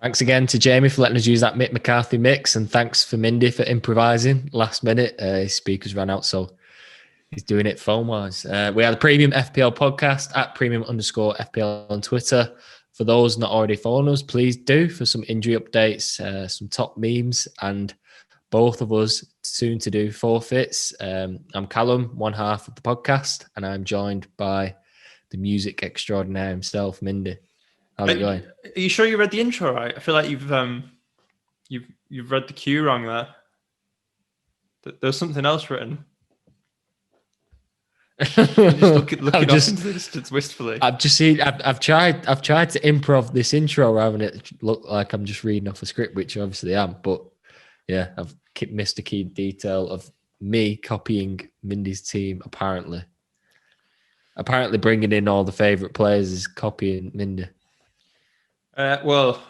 Thanks again to Jamie for letting us use that Mick McCarthy mix, and thanks for Mindy for improvising last minute. His speakers ran out, so he's doing it phone-wise. We had a premium FPL podcast at premium_FPL on Twitter. For those not already following us, please do for some injury updates, some top memes, and both of us soon to do forfeits. I'm Callum, one half of the podcast, and I'm joined by the music extraordinaire himself, Mindy. How's it going? Are you sure you read the intro right? I feel like you've read the cue wrong there. There's something else written. Just looking off into the distance wistfully. I've tried to improv this intro rather than it look like I'm just reading off a script, which obviously I am. But yeah, I've missed a key detail of me copying Mindy's team. Apparently bringing in all the favourite players is copying Mindy. Well,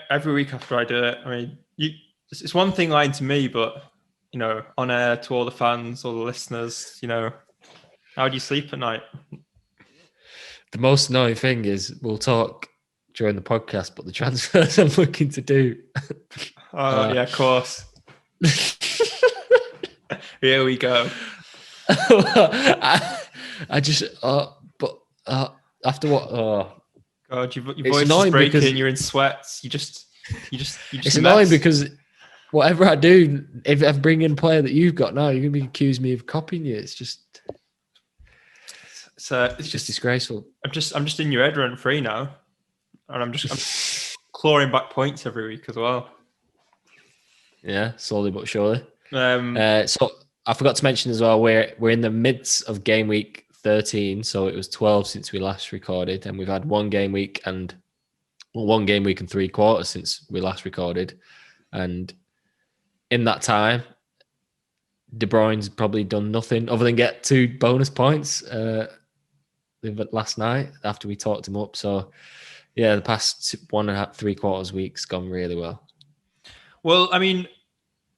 every week after I do it, I mean, it's one thing lying to me, but on air to all the fans, all the listeners, how do you sleep at night? The most annoying thing is we'll talk during the podcast, but the transfers I'm looking to do. Oh, yeah, of course. Here we go. After what? God, your voice is breaking. You're in sweats. You just. It's annoying because whatever I do, if I bring in a player that you've got now, you're going to accuse me of copying you. It's just disgraceful. I'm just in your head rent free now, and I'm clawing back points every week as well. Yeah, slowly but surely. So I forgot to mention as well, we're in the midst of game week 13, so it was 12 since we last recorded, and we've had one game week and 3 quarters since we last recorded, and in that time, De Bruyne's probably done nothing other than get 2 bonus points last night after we talked him up. So yeah, the past 1.5, 3 quarters week's gone really well. Well, I mean,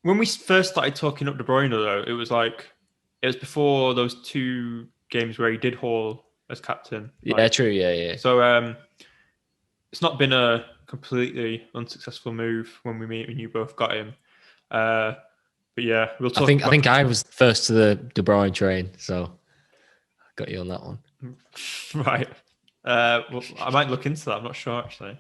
when we first started talking up De Bruyne, though, it was before those 2 games where he did haul as captain. Yeah, true. Yeah. So it's not been a completely unsuccessful move when you both got him. But yeah, we'll talk. I think I was first to the De Bruyne train, so I got you on that one. Right. Well, I might look into that. I'm not sure actually.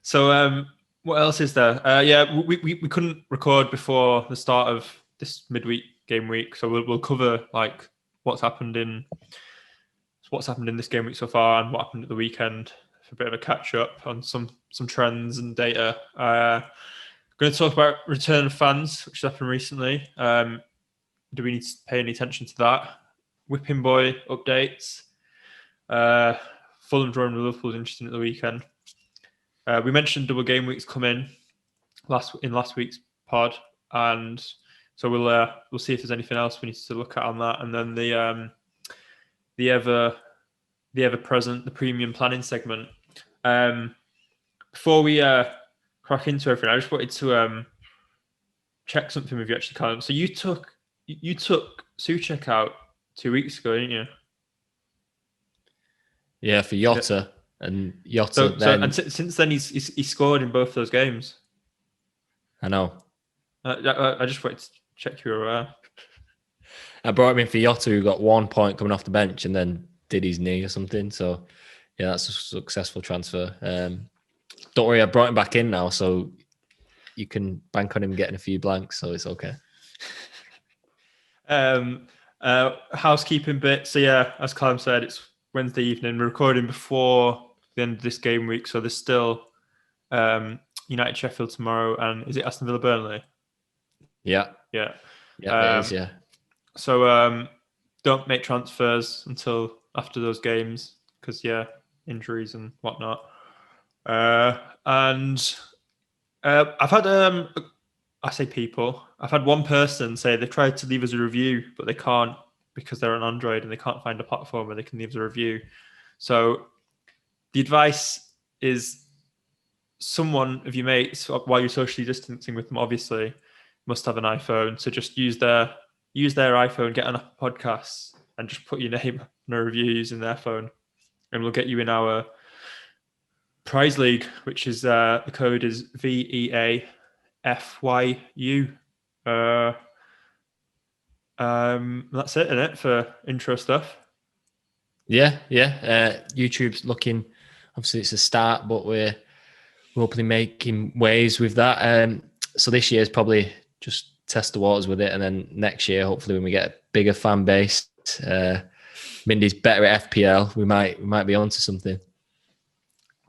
So what else is there? Yeah, we couldn't record before the start of this midweek game week, so we'll cover like what's happened in this game week so far and what happened at the weekend for a bit of a catch up on some trends and data. Going to talk about return of fans, which has happened recently. Do we need to pay any attention to that? Whipping Boy updates. Fulham drawing with Liverpool was interesting at the weekend. We mentioned double game weeks come in last week's pod, and so we'll see if there's anything else we need to look at on that, and then the ever present, the premium planning segment. Before we crack into everything, I just wanted to check something with you actually, Callum. So you took Souček out 2 weeks ago, didn't you? Yeah, for Jota. And Jota since then he's scored in both those games. I know. I just wanted to check you were aware. I brought him in for Jota, who got 1 point coming off the bench and then did his knee or something. So yeah, that's a successful transfer. Don't worry, I brought him back in now, so you can bank on him getting a few blanks, so it's okay. Housekeeping bit. So yeah, as Callum said, it's Wednesday evening. We're recording before the end of this game week, so there's still United Sheffield tomorrow, and is it Aston Villa Burnley? Yeah, it is. Yeah. So don't make transfers until after those games because injuries and whatnot. And I've had I've had one person say they tried to leave us a review, but they can't because they're on Android and they can't find a platform where they can leave us a review. So the advice is someone of your mates, while you're socially distancing with them, obviously must have an iPhone. So just use their iPhone, get on a podcast, and just put your name and a review using their phone, and we'll get you in our prize league, which is the code is VEAFYU. That's it, isn't it, for intro stuff? Yeah. YouTube's looking, obviously it's a start, but we're hopefully making waves with that. So this year is probably just test the waters with it, and then next year, hopefully, when we get a bigger fan base, Mindy's better at FPL, we might be onto something.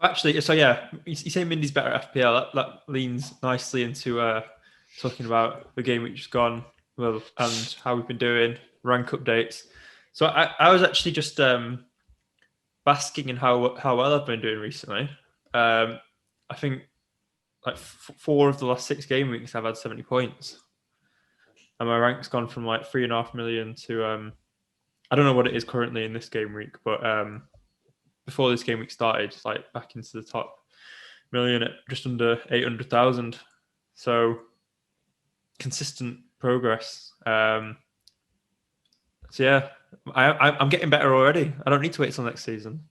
Actually, so yeah, you say Mindy's better at FPL. That leans nicely into talking about the game which has gone, well, and how we've been doing, rank updates. So I was actually just basking in how well I've been doing recently. I think like 4 of the last 6 game weeks I've had 70 points, and my rank's gone from like 3.5 million to I don't know what it is currently in this game week, but before this game week started, like back into the top million at just under 800,000. So consistent progress. So yeah, I'm getting better already. I don't need to wait till next season.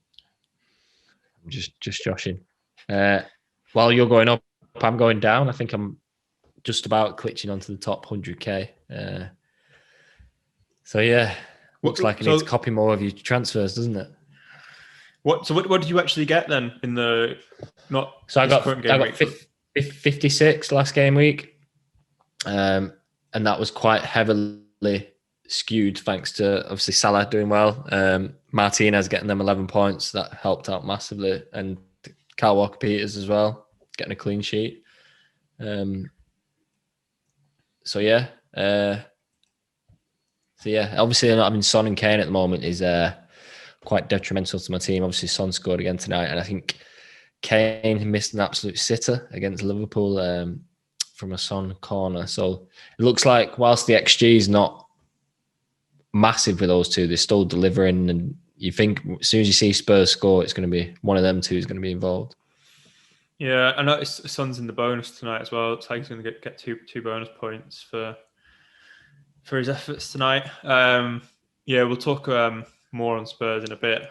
I'm just joshing. While you're going up, I'm going down. I think I'm just about glitching onto the top 100k. So yeah, looks like I need to copy more of your transfers, doesn't it? What did you actually get then in the not? So I got 56 last game week, and that was quite heavily skewed thanks to obviously Salah doing well, Martinez getting them 11 points, that helped out massively, and Kyle Walker-Peters as well getting a clean sheet. So yeah, obviously not having Son and Kane at the moment is quite detrimental to my team. Obviously, Son scored again tonight, and I think Kane missed an absolute sitter against Liverpool from a Son corner. So it looks like whilst the XG is not massive with those two, they're still delivering, and you think as soon as you see Spurs score, it's going to be one of them two is going to be involved. Yeah, I noticed Son's in the bonus tonight as well. It's like he's going to get two bonus points for his efforts tonight. Yeah, we'll talk more on Spurs in a bit.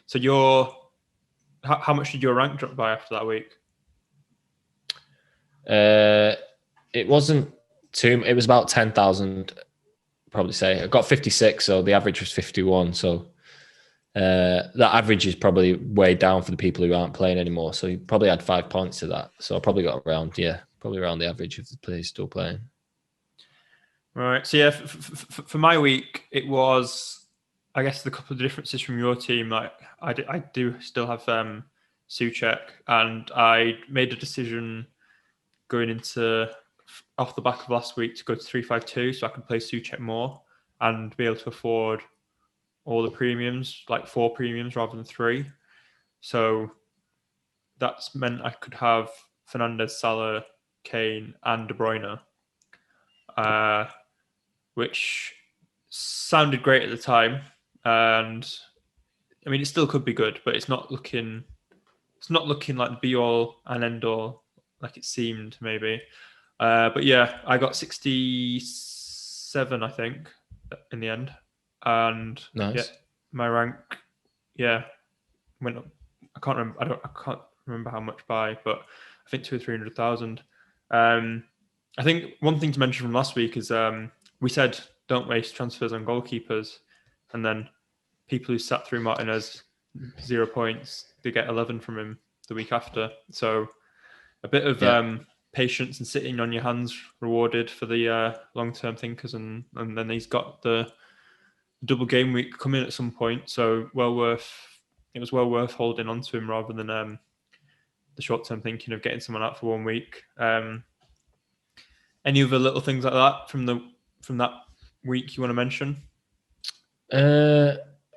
So how much did your rank drop by after that week? It wasn't too. It was about 10,000. Probably say I got 56, so the average was 51. So that average is probably way down for the people who aren't playing anymore. So you probably had 5 points to that. So I probably got around the average of the players still playing. Right. So yeah, for my week, it was, I guess, the couple of differences from your team. Like I do still have Souček, and I made a decision going into off the back of last week to go to 3-5-2, so I can play Souček more and be able to afford all the premiums, like 4 premiums rather than 3. So that's meant I could have Fernandes, Salah, Kane, and De Bruyne, which sounded great at the time. And I mean, it still could be good, but it's not looking like the be all and end all like it seemed maybe. But yeah, I got 67, I think, in the end. And nice. Yeah, my rank, went up. I can't remember how much by, but I think 200,000 or 300,000. I think one thing to mention from last week is we said don't waste transfers on goalkeepers, and then people who sat through Martinez 0 points, they get 11 from him the week after. So a bit of patience and sitting on your hands rewarded for the long-term thinkers, and then he's got the double game week coming at some point. So it was well worth holding on to him rather than the short-term thinking of getting someone out for 1 week. Any other little things like that from that week you want to mention?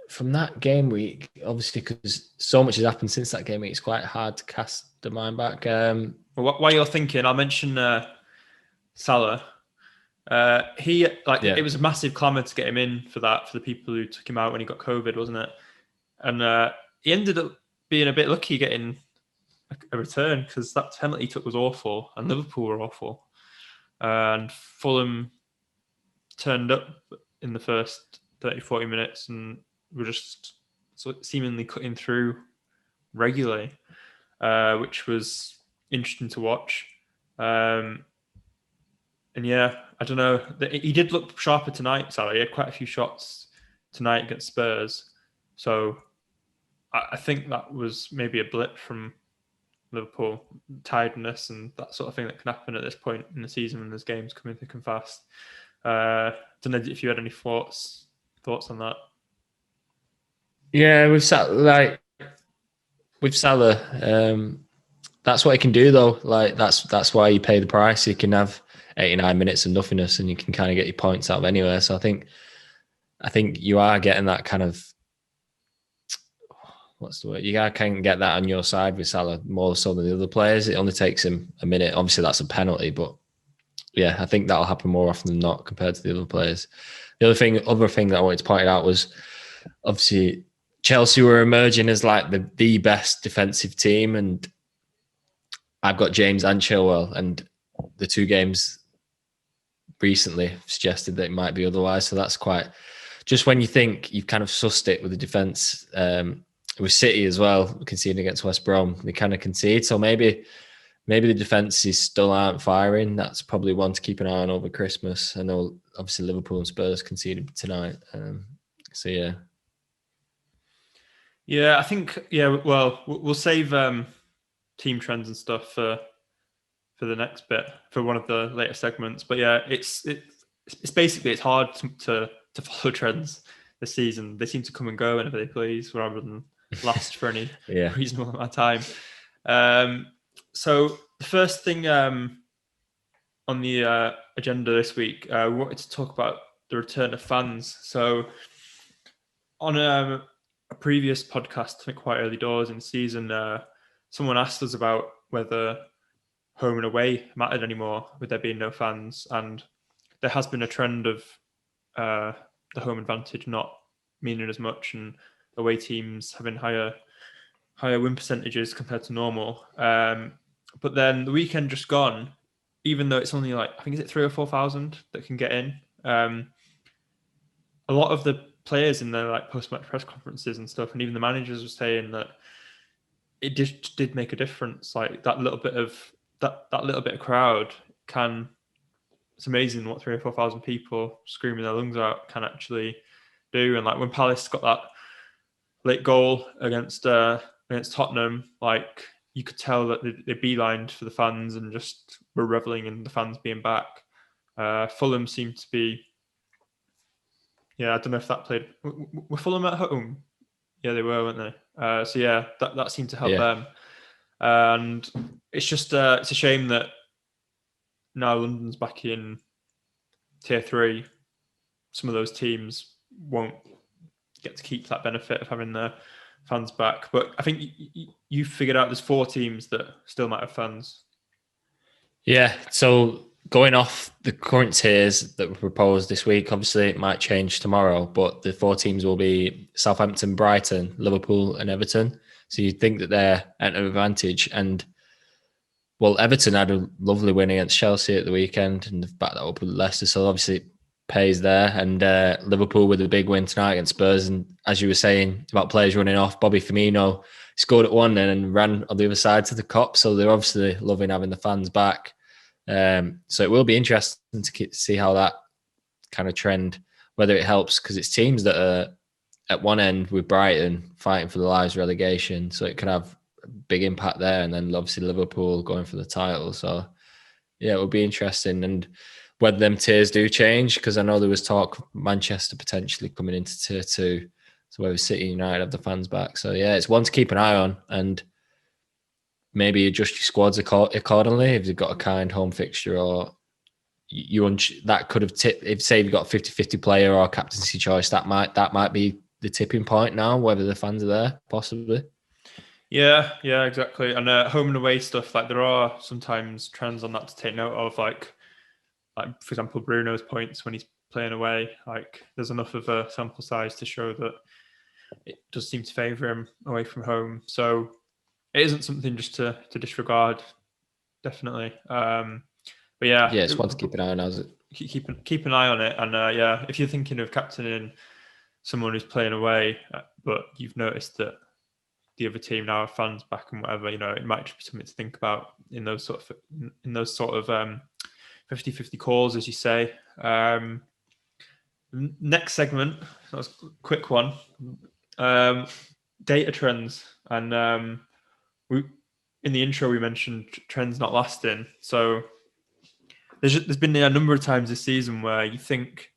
From that game week, obviously, because so much has happened since that game week, it's quite hard to cast the mind back. While you're thinking, I'll mention Salah. It was a massive clamour to get him in for the people who took him out when he got COVID, wasn't it? And he ended up being a bit lucky getting a return, because that penalty took was awful and Liverpool were awful. And Fulham turned up in the first 30, 40 minutes and were just seemingly cutting through regularly, which was interesting to watch. And yeah, I don't know. He did look sharper tonight, Salah. He had quite a few shots tonight against Spurs. So I think that was maybe a blip from Liverpool, tiredness and that sort of thing that can happen at this point in the season when there's games coming thick and fast. Don't know if you had any thoughts on that. Yeah, with Salah, that's what he can do though. Like that's why you pay the price. You can have 89 minutes of nothingness, and you can kind of get your points out of anywhere. So I think you are getting that kind of, what's the word? You can get that on your side with Salah more so than the other players. It only takes him a minute. Obviously, that's a penalty, but yeah, I think that'll happen more often than not compared to the other players. The other thing that I wanted to point out was obviously Chelsea were emerging as like the best defensive team, and I've got James and Chilwell, and the two games recently suggested that it might be otherwise. So that's quite, just when you think you've kind of sussed it with the defence, with City as well, conceding against West Brom, they kind of concede. So maybe the defences still aren't firing. That's probably one to keep an eye on over Christmas. I know obviously Liverpool and Spurs conceded tonight. So yeah. Yeah, I think, well, we'll save team trends and stuff for the next bit, for one of the later segments. But yeah, it's basically, it's hard to follow trends this season. They seem to come and go whenever they please, rather than last for any reasonable amount of time. So the first thing on the agenda this week, we wanted to talk about the return of fans. So on a previous podcast, I think quite early doors in the season, someone asked us about whether home and away mattered anymore with there being no fans, and there has been a trend of the home advantage not meaning as much, and away teams having higher win percentages compared to normal. But then the weekend just gone, even though it's only like, I think, is it 3,000 or 4,000 that can get in? A lot of the players in their like post-match press conferences and stuff, and even the managers were saying that it just did make a difference. Like that little bit of crowd can. It's amazing what 3,000 or 4,000 people screaming their lungs out can actually do. And like when Palace got that late goal against Tottenham, like you could tell that they beelined for the fans and just were reveling in the fans being back. Fulham seemed to be, I don't know if that played. Were Fulham at home? Yeah, they were, weren't they? So yeah, that seemed to help them. And it's just it's a shame that now London's back in tier 3. Some of those teams won't get to keep that benefit of having their fans back. But I think you figured out there's 4 teams that still might have fans. Yeah, so going off the current tiers that were proposed this week, obviously it might change tomorrow, but the 4 teams will be Southampton, Brighton, Liverpool and Everton. So you'd think that they're at an advantage. And well, Everton had a lovely win against Chelsea at the weekend and they've backed that up with Leicester. So obviously it pays there. And Liverpool with a big win tonight against Spurs. And as you were saying about players running off, Bobby Firmino scored at one and ran on the other side to the Kop. So they're obviously loving having the fans back. So it will be interesting to see how that kind of trend, whether it helps, because it's teams that are at one end with Brighton fighting for the lives relegation. So it can have a big impact there. And then obviously Liverpool going for the title. So yeah, it will be interesting. And whether them tiers do change, because I know there was talk of Manchester potentially coming into tier 2. So whether City United have the fans back. So yeah, it's one to keep an eye on and maybe adjust your squads accordingly if you've got a kind home fixture, or that could have tipped. If say you've got a 50-50 player or a captaincy choice, that might be the tipping point now, whether the fans are there, possibly. Yeah, exactly. And home and away stuff, like there are sometimes trends on that to take note of, like for example, Bruno's points when he's playing away. Like there's enough of a sample size to show that it does seem to favour him away from home. So it isn't something just to disregard, definitely. But yeah, it's one to keep an eye on, is it? Keep an eye on it, and yeah, if you're thinking of captaining someone who's playing away, but you've noticed that the other team now have fans back and whatever, it might just be something to think about in those sort of 50-50 calls, as you say. Next segment, that was a quick one. Data trends, and we in the intro we mentioned trends not lasting. So there's been a number of times this season where you think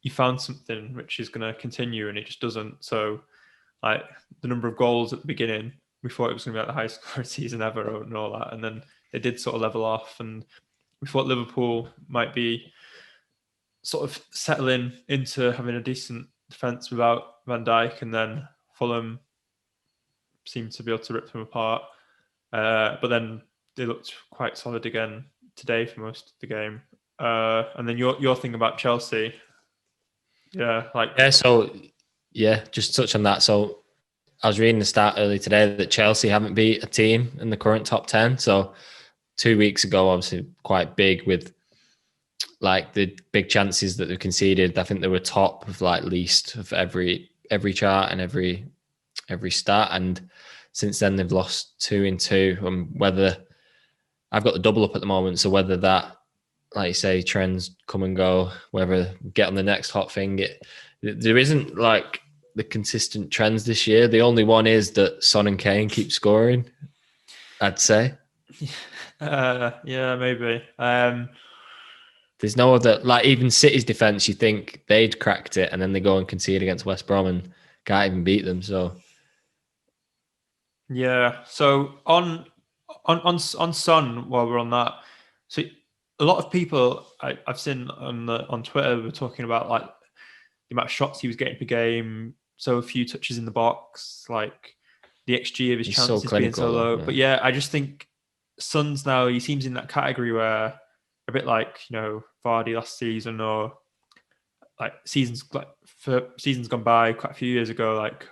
you found something which is going to continue and it just doesn't. So like the number of goals at the beginning, we thought it was going to be like the highest scoring season ever and all that, and then it did sort of level off, and we thought Liverpool might be sort of settling into having a decent defence without Van Dijk, and then Fulham seemed to be able to rip them apart. But then they looked quite solid again today for most of the game. And then your thing about Chelsea, just touch on that. So I was reading the stat earlier today that Chelsea haven't beat a team in the current top 10. So 2 weeks ago, obviously quite big with like the big chances that they conceded. I think they were top of like least of every chart and every stat. And since then they've lost 2 in 2. Whether I've got the double up at the moment, so whether that, like you say, trends come and go, whether get on the next hot thing, there isn't like the consistent trends this year. The only one is that Son and Kane keep scoring, I'd say. Yeah, maybe. There's no other, like even City's defense, you think they'd cracked it, and then they go and concede against West Brom and can't even beat them. So yeah. So on Son, while we're on that, so a lot of people I've seen on Twitter were talking about like the amount of shots he was getting per game, so few touches in the box, like the XG of his he's chances so clinical, being so low. though, yeah. But yeah, I just think Son's now, he seems in that category where a bit like Vardy last season, or like seasons gone by quite a few years ago, like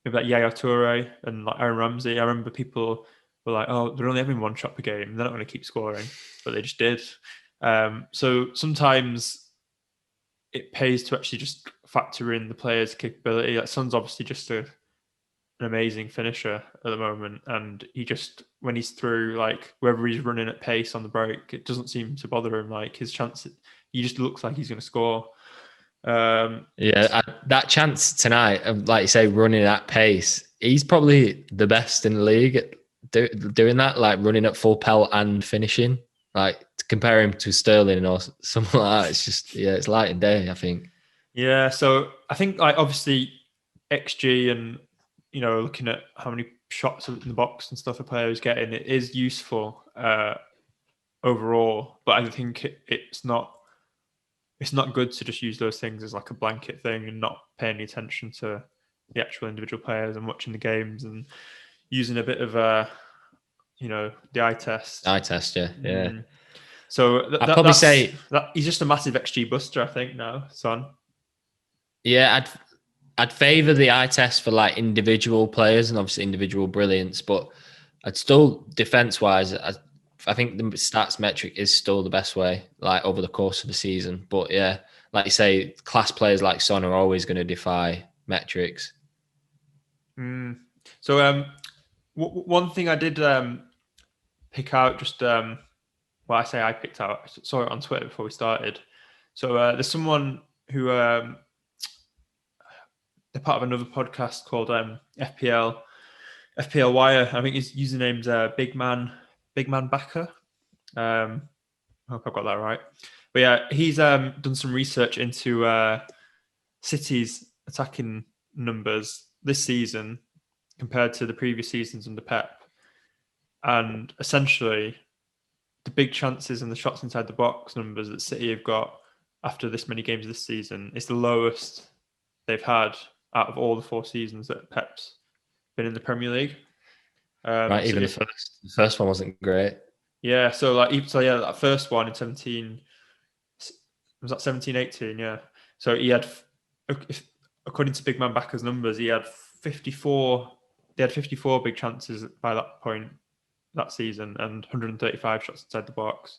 maybe like Yaya Toure and like Aaron Ramsey. I remember people were like, "Oh, they're only having one shot per game. They're not going to keep scoring," but they just did. So sometimes it pays to actually just factor in the player's capability. Like Son's obviously just an amazing finisher at the moment, and he just, when he's through, like wherever he's running at pace on the break, it doesn't seem to bother him. Like his chance, he just looks like he's going to score. That chance tonight of, like you say, running at pace, he's probably the best in the league at doing that, like running at full pelt and finishing. Like to compare him to Sterling or something like that, it's just, it's light and day, I think. Yeah, so I think like obviously XG and looking at how many shots in the box and stuff a player is getting, it is useful overall, but I think it's not good to just use those things as like a blanket thing and not pay any attention to the actual individual players and watching the games and using a bit of the eye test. Eye test, yeah. So I'd probably say that he's just a massive XG buster, I think now, Son. Yeah, I'd favour the eye test for like individual players and obviously individual brilliance, but I'd still, defence wise, I think the stats metric is still the best way, like over the course of the season. But yeah, like you say, class players like Son are always going to defy metrics. So one thing I did pick out, just I picked out, I saw it on Twitter before we started. So there's someone who they're part of another podcast called FPL Wire. I think his username's Big Man Backer. I hope I got that right. But yeah, he's done some research into City's attacking numbers this season compared to the previous seasons under Pep. And essentially, the big chances and the shots inside the box numbers that City have got after this many games this season is the lowest they've had out of all the 4 seasons that Pep's been in the Premier League. Right, even the first one wasn't great. Yeah, that first one in 17, was that 17-18? Yeah. So he had, according to Big Man Backer's numbers, he had 54 they had 54 big chances by that point that season and 135 shots inside the box.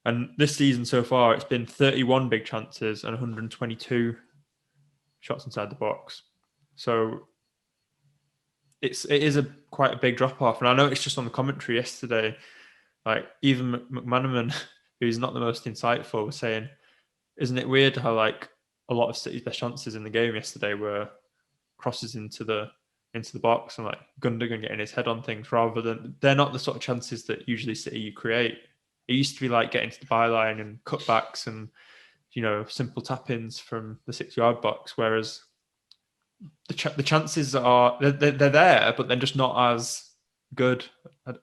And this season so far, it's been 31 big chances and 122 shots inside the box. So it is quite a big drop off. And I know it's just on the commentary yesterday. Like even McManaman, who's not the most insightful, was saying, "Isn't it weird how like a lot of City's best chances in the game yesterday were crosses into the box and like Gundogan getting his head on things, rather than they're not the sort of chances that usually City create. It used to be like getting to the byline and cutbacks and simple tap-ins from the 6-yard box, whereas the chances are they're there, but they're just not as good.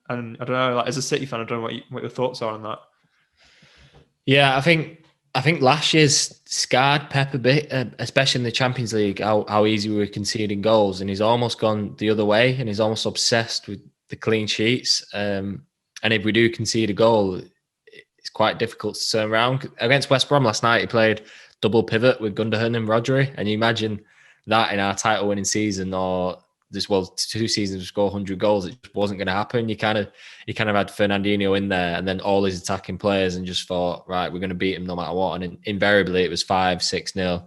And I don't know, like as a City fan, I don't know what your thoughts are on that. Yeah, I think last year's scarred Pep a bit, especially in the Champions League, how easy we were conceding goals, and he's almost gone the other way, and he's almost obsessed with the clean sheets. And if we do concede a goal, it's quite difficult to turn around. Against West Brom last night, he played double pivot with Gundogan and Rodri, and you imagine that in our title-winning season, or this 2 seasons to score 100 goals, it just wasn't going to happen. You kind of had Fernandinho in there, and then all his attacking players, and just thought, right, we're going to beat him no matter what. And invariably, it was 5-6-0.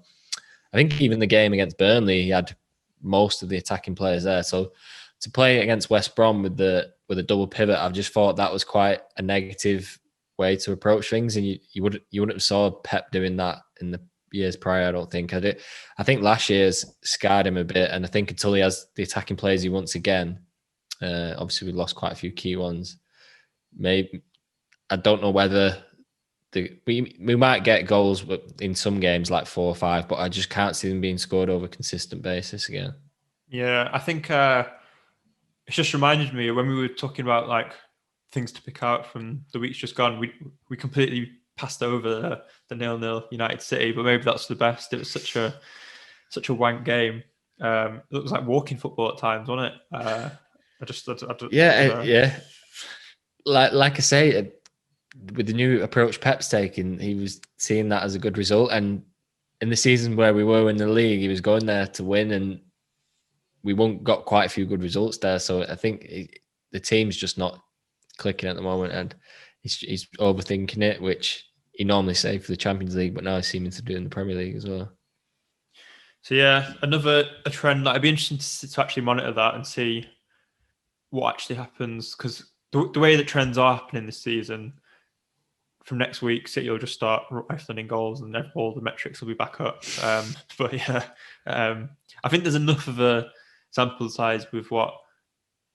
I think even the game against Burnley, he had most of the attacking players there. So to play against West Brom with a double pivot, I've just thought that was quite a negative way to approach things, and you wouldn't have saw Pep doing that in the years prior. I don't think. I think last year's scarred him a bit, and I think until he has the attacking players he wants again, obviously we lost quite a few key ones. Maybe I don't know whether we might get goals in some games like 4 or 5, but I just can't see them being scored over a consistent basis again. Yeah, I think it's just reminded me when we were talking about like things to pick out from the weeks just gone. We completely passed over the 0-0 United City, but maybe that's the best. It was such a wank game. It was like walking football at times, wasn't it? Yeah. Like I say, with the new approach Pep's taking, he was seeing that as a good result. And in the season where we were in the league, he was going there to win, and we got quite a few good results there. So I think the team's just not clicking at the moment, and he's overthinking it, which he normally say for the Champions League, but now he's seeming to do it in the Premier League as well. So yeah, a trend that I'd be interested to actually monitor that and see what actually happens, because the way that trends are happening this season, from next week, City will just start rifling in goals and all the metrics will be back up. But yeah, I think there's enough of a sample size with what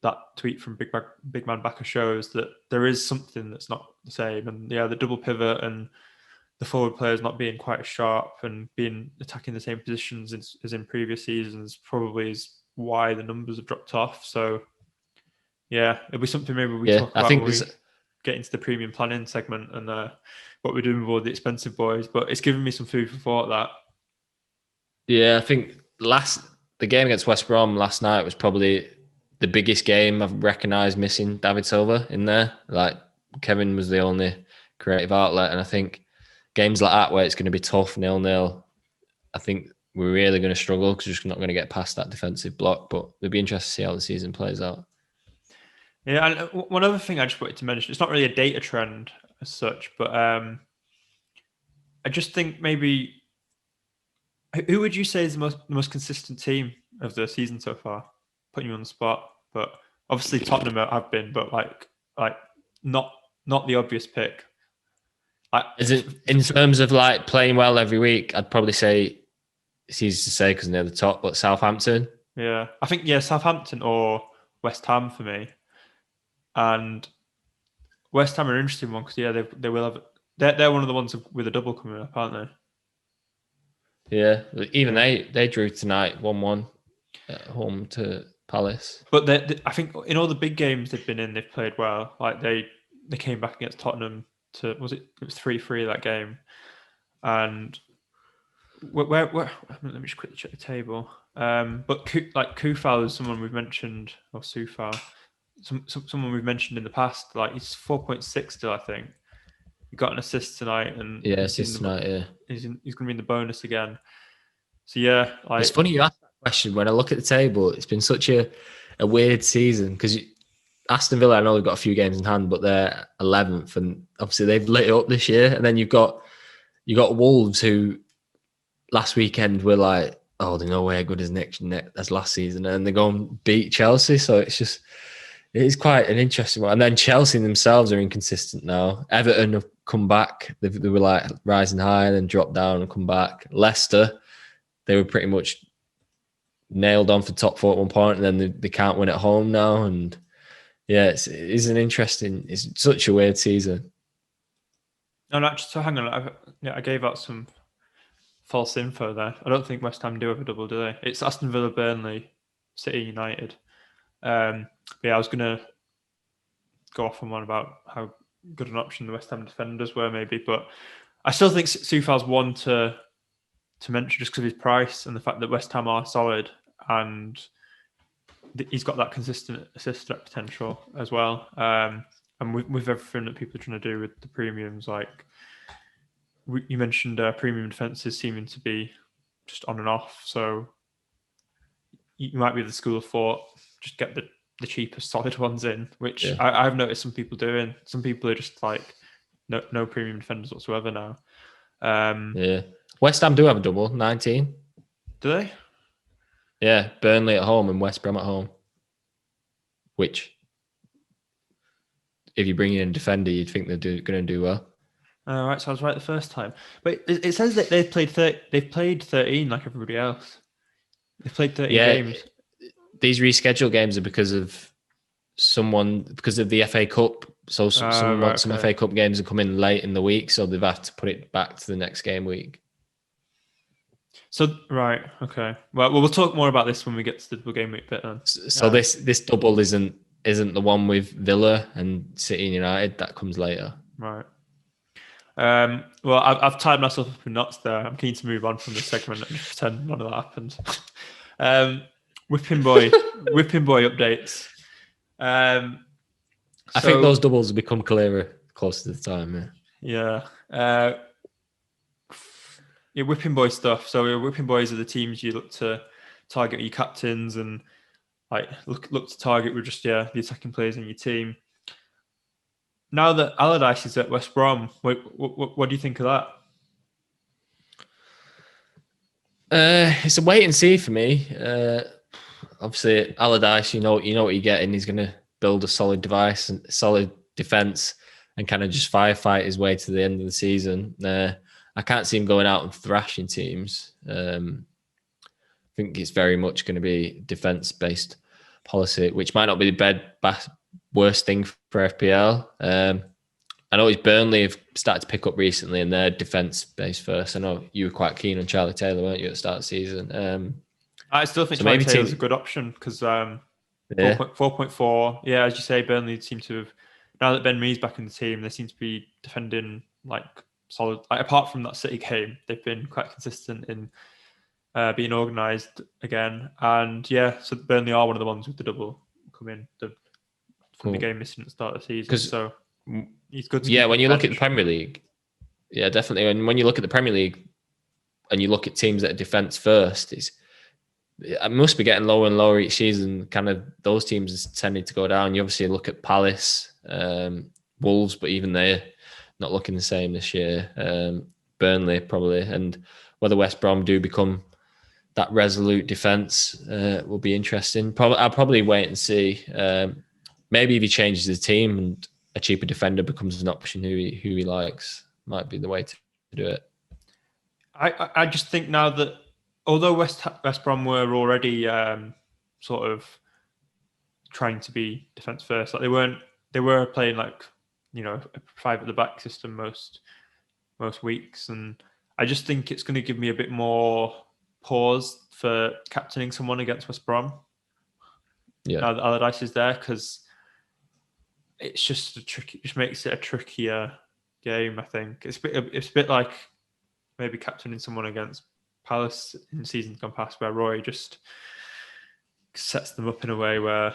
that tweet from Big Man Backer shows, that there is something that's not the same. And yeah, the double pivot and the forward players not being quite as sharp and attacking the same positions as in previous seasons probably is why the numbers have dropped off. So yeah, it'll be something maybe we talk about when we get into the premium planning segment and what we're doing with all the expensive boys. But it's given me some food for thought, that. Yeah, I think the game against West Brom last night was probably the biggest game I've recognised missing David Silva in there. Like, Kevin was the only creative outlet, and I think games like that where it's going to be tough 0-0, I think we're really going to struggle because we're just not going to get past that defensive block. But it'll be interesting to see how the season plays out. Yeah, and one other thing I just wanted to mention, it's not really a data trend as such, but I just think maybe, who would you say is the most consistent team of the season so far? Putting you on the spot, but obviously Tottenham have been, but like not the obvious pick. Is it in terms of like playing well every week? I'd probably say it's easy to say because they're the top, but Southampton. Yeah, I think Southampton or West Ham for me. And West Ham are an interesting one because they will have. They're one of the ones with a double coming up, aren't they? Yeah, even they drew tonight 1-1 at home to Palace. But I think in all the big games they've been in, they've played well. Like they came back against Tottenham it was 3-3 that game, and where let me just quickly check the table. But like Kufal is someone we've mentioned, or Sufal, someone we've mentioned in the past. Like he's 4.6 still, I think. He got an assist tonight, and assist tonight. Yeah, he's going to be in the bonus again. So yeah, it's funny you asked that question. When I look at the table, it's been such a a weird season because Aston Villa, I know they've got a few games in hand, but they're 11th, and obviously they've lit it up this year. And then you got Wolves, who last weekend were like, oh, they're nowhere good as last season, and they go and beat Chelsea. So it is quite an interesting one. And then Chelsea themselves are inconsistent now. Everton have come back. They were like rising high, then dropped down and come back. Leicester, they were pretty much nailed on for top 4 at one point, and then they can't win at home now. And yeah, it's such a weird season. No, actually, so hang on. I gave out some false info there. I don't think West Ham do have a double, do they? It's Aston Villa, Burnley, City, United. But yeah, I was going to go off on one about how good an option the West Ham defenders were, maybe. But I still think Soufal's one to mention just because of his price and the fact that West Ham are solid, and he's got that consistent assist potential as well. And with everything that people are trying to do with the premiums, like you mentioned, premium defenses seeming to be just on and off. So you might be the school of thought, just get the cheapest solid ones in, which I've noticed some people doing. Some people are just like no premium defenders whatsoever now. Yeah, West Ham do have a double 19. Do they? Yeah, Burnley at home and West Brom at home. Which, if you bring in a defender, you'd think they're going to do well. All right, so I was right the first time. But it says that they've played 13 like everybody else. They've played 13 games. These rescheduled games are because of the FA Cup. So some FA Cup games are coming late in the week, so they've had to put it back to the next game week. So right, okay. Well, we'll talk more about this when we get to the double game week bit then. So this double isn't the one with Villa and City and United. That comes later. Right. Well, I've tied myself up in knots there. I'm keen to move on from this segment and just pretend none of that happened. Whipping boy updates. I think those doubles will become clearer close to the time. Yeah. Whipping boy stuff. So whipping boys are the teams you look to target your captains and like look to target with just the attacking players in your team. Now that Allardyce is at West Brom, what do you think of that? It's a wait and see for me. Obviously, Allardyce, you know what you're getting. He's going to build a solid device and solid defense, and kind of just firefight his way to the end of the season. I can't see him going out and thrashing teams. I think it's very much going to be defense-based policy, which might not be the worst thing for FPL. I know Burnley have started to pick up recently, and they're defense-based first. I know you were quite keen on Charlie Taylor, weren't you, at the start of the season? I still think Charlie Taylor's a good option because 4.4. Yeah, as you say, Burnley seem to have, now that Ben Mee's back in the team, they seem to be defending like solid. Like, apart from that City game, they've been quite consistent in being organised again. And yeah, so Burnley are one of the ones with the double come in from the game missing at the start of the season. So he's good. When you look at the Premier League, yeah, definitely. And when you look at the Premier League and you look at teams that are defence first, it must be getting lower and lower each season. Kind of those teams are tending to go down. You obviously look at Palace, Wolves, but even they're not looking the same this year. Burnley probably, and whether West Brom do become that resolute defence will be interesting. I'll probably wait and see. Maybe if he changes the team and a cheaper defender becomes an option who he likes, might be the way to do it. I just think now that although West Brom were already sort of trying to be defence first, like they were playing like a 5 at the back system most weeks, and I just think it's going to give me a bit more pause for captaining someone against West Brom. Yeah, now that Allardyce is there, because it's just just makes it a trickier game. I think it's a bit like maybe captaining someone against Palace in seasons gone past, where Roy just sets them up in a way where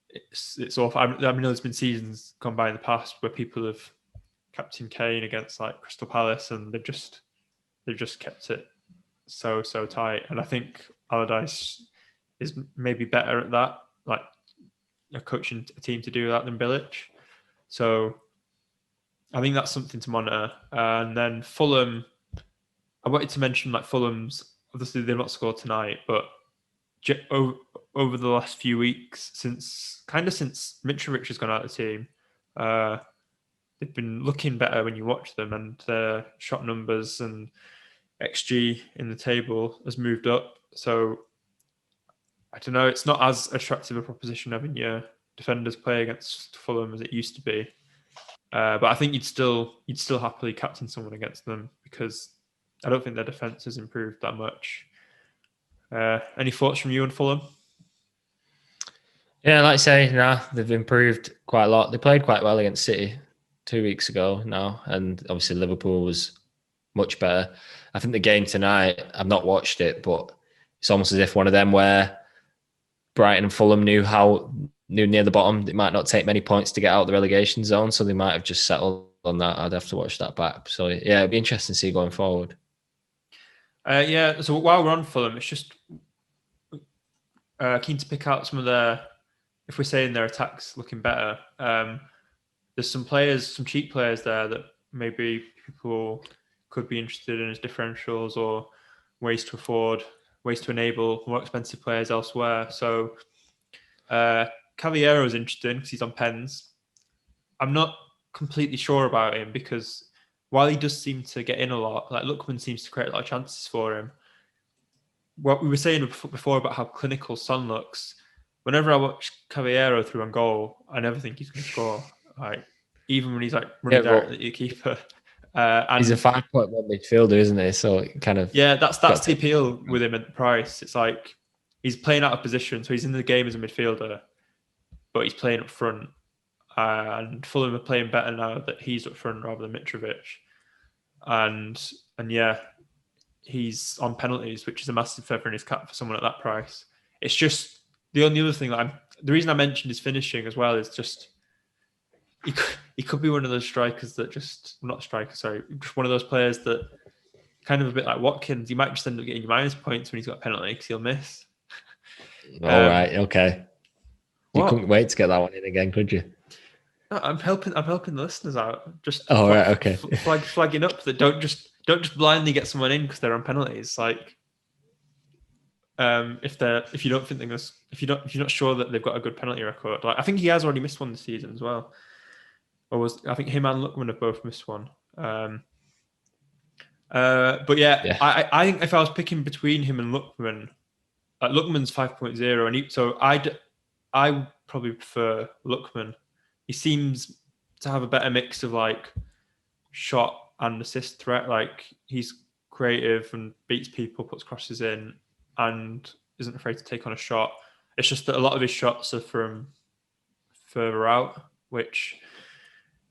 it's awful. I mean, there's been seasons gone by in the past where people have captained Kane against like Crystal Palace, and they've just kept it so tight. And I think Allardyce is maybe better at that, like coaching a team to do that than Bilic. So I think that's something to monitor. And then Fulham, I wanted to mention like Fulham's, obviously they've not scored tonight, but over the last few weeks, since Mitrovic has gone out of the team, they've been looking better when you watch them, and their shot numbers and XG in the table has moved up. So I don't know, it's not as attractive a proposition having your defenders play against Fulham as it used to be. But I think you'd still happily captain someone against them, because I don't think their defense has improved that much. Any thoughts from you on Fulham? Yeah, like I say, they've improved quite a lot. They played quite well against City 2 weeks ago now, and obviously Liverpool was much better. I think the game tonight, I've not watched it, but it's almost as if one of them where Brighton and Fulham knew near the bottom, it might not take many points to get out of the relegation zone, so they might have just settled on that. I'd have to watch that back. So yeah, it'd be interesting to see going forward. Yeah, so while we're on Fulham, it's just keen to pick out some of their, if we're saying their attacks looking better, there's some cheap players there that maybe people could be interested in as differentials or ways to enable more expensive players elsewhere. So Cavallero is interesting because he's on pens. I'm not completely sure about him, because while he does seem to get in a lot, like Lookman seems to create a lot of chances for him. What we were saying before about how clinical Son looks, whenever I watch Cavallero through on goal, I never think he's going to score. Like, even when he's like running directly at your keeper. And he's a 5.1 midfielder, isn't he? So kind of that's the appeal with him at the price. It's like he's playing out of position, so he's in the game as a midfielder, but he's playing up front. And Fulham are playing better now that he's up front rather than Mitrovic. And yeah, he's on penalties, which is a massive feather in his cap for someone at that price. It's just the only other thing that the reason I mentioned his finishing as well is just he could be one of those strikers that just one of those players that kind of a bit like Watkins. He might just end up getting minus points when he's got a penalty because he'll miss. All right, okay. You couldn't wait to get that one in again, could you? I'm helping the listeners out. Just okay. Flagging up that don't just blindly get someone in because they're on penalties. Like, if you're not sure that they've got a good penalty record, like I think he has already missed one this season as well. I think him and Lookman have both missed one. But yeah. I think if I was picking between him and Lookman, Lookman's 5.0, and so I probably prefer Lookman. He seems to have a better mix of like shot and assist threat. Like, he's creative and beats people, puts crosses in, and isn't afraid to take on a shot. It's just that a lot of his shots are from further out, which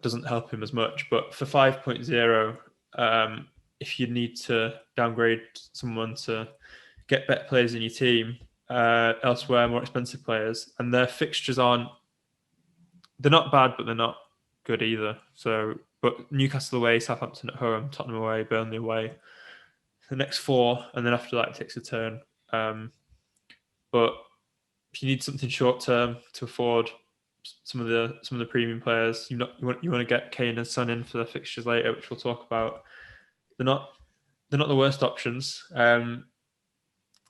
doesn't help him as much. But for 5.0, if you need to downgrade someone to get better players in your team elsewhere, more expensive players, and their fixtures they're not bad, but they're not good either. So, but Newcastle away, Southampton at home, Tottenham away, Burnley away, the next 4, and then after that it takes a turn. But if you need something short term to afford some of the premium players, you want to get Kane and Son in for the fixtures later, which we'll talk about. They're not the worst options. And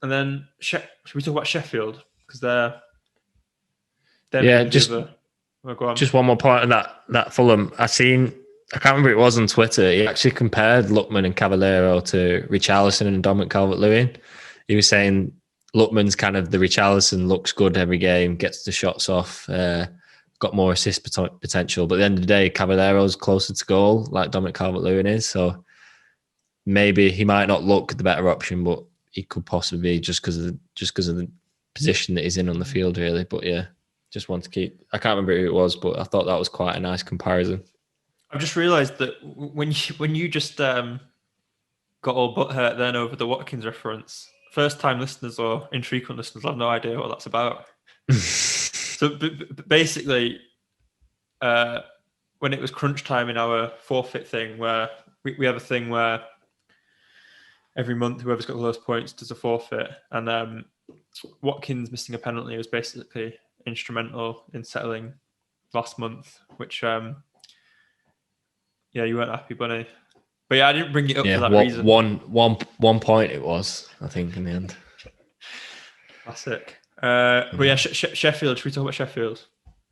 then should we talk about Sheffield, because they're just one more point on that Fulham. I can't remember who it was on Twitter. He actually compared Lookman and Cavallero to Richarlison and Dominic Calvert-Lewin. He was saying Lookman's kind of the Richarlison, looks good every game, gets the shots off, got more assist potential. But at the end of the day, Cavallero's closer to goal, like Dominic Calvert-Lewin is. So maybe he might not look the better option, but he could possibly be just because of the position that he's in on the field, really. But yeah, just want to keep. I can't remember who it was, but I thought that was quite a nice comparison. I've just realised that when you just got all butthurt then over the Watkins reference, first-time listeners or infrequent listeners have no idea what that's about. So basically, when it was crunch time in our forfeit thing, where we have a thing where every month whoever's got the lowest points does a forfeit, and Watkins missing a penalty was basically instrumental in settling last month, which you weren't happy, Bunny. But yeah, I didn't bring it up for that reason. One point it was, I think, in the end. Classic. But yeah, Sheffield. Should we talk about Sheffield?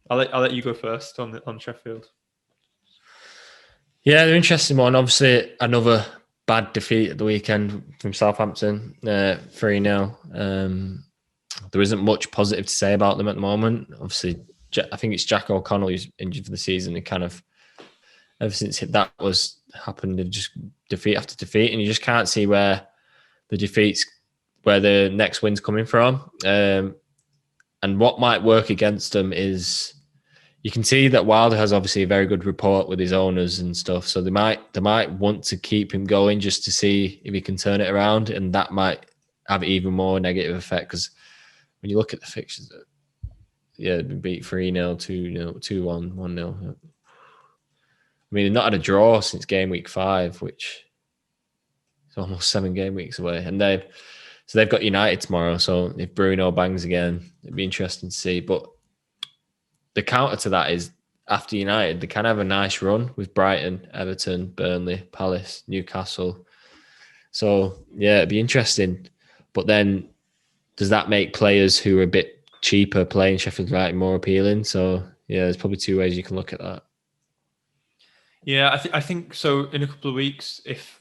I'll let you go first on Sheffield. Yeah, they're an interesting one. Obviously, another bad defeat at the weekend from Southampton, 3-0. There isn't much positive to say about them at the moment. Obviously, I think it's Jack O'Connell who's injured for the season. And kind of ever since that was happened, they've just defeat after defeat, and you just can't see where the next win's coming from. And what might work against them is you can see that Wilder has obviously a very good rapport with his owners and stuff. So they might want to keep him going just to see if he can turn it around, and that might have even more negative effect because when you look at the fixtures, they beat 3-0, 2-0, 2-1, 1-0. I mean, they've not had a draw since game week 5, which is almost 7 game weeks away. And they've got United tomorrow. So if Bruyne bangs again, it'd be interesting to see. But the counter to that is after United, they can have a nice run with Brighton, Everton, Burnley, Palace, Newcastle. So yeah, it'd be interesting. But then does that make players who are a bit cheaper playing Sheffield United more appealing? So yeah, there's probably 2 ways you can look at that. Yeah, I think so. In a couple of weeks, if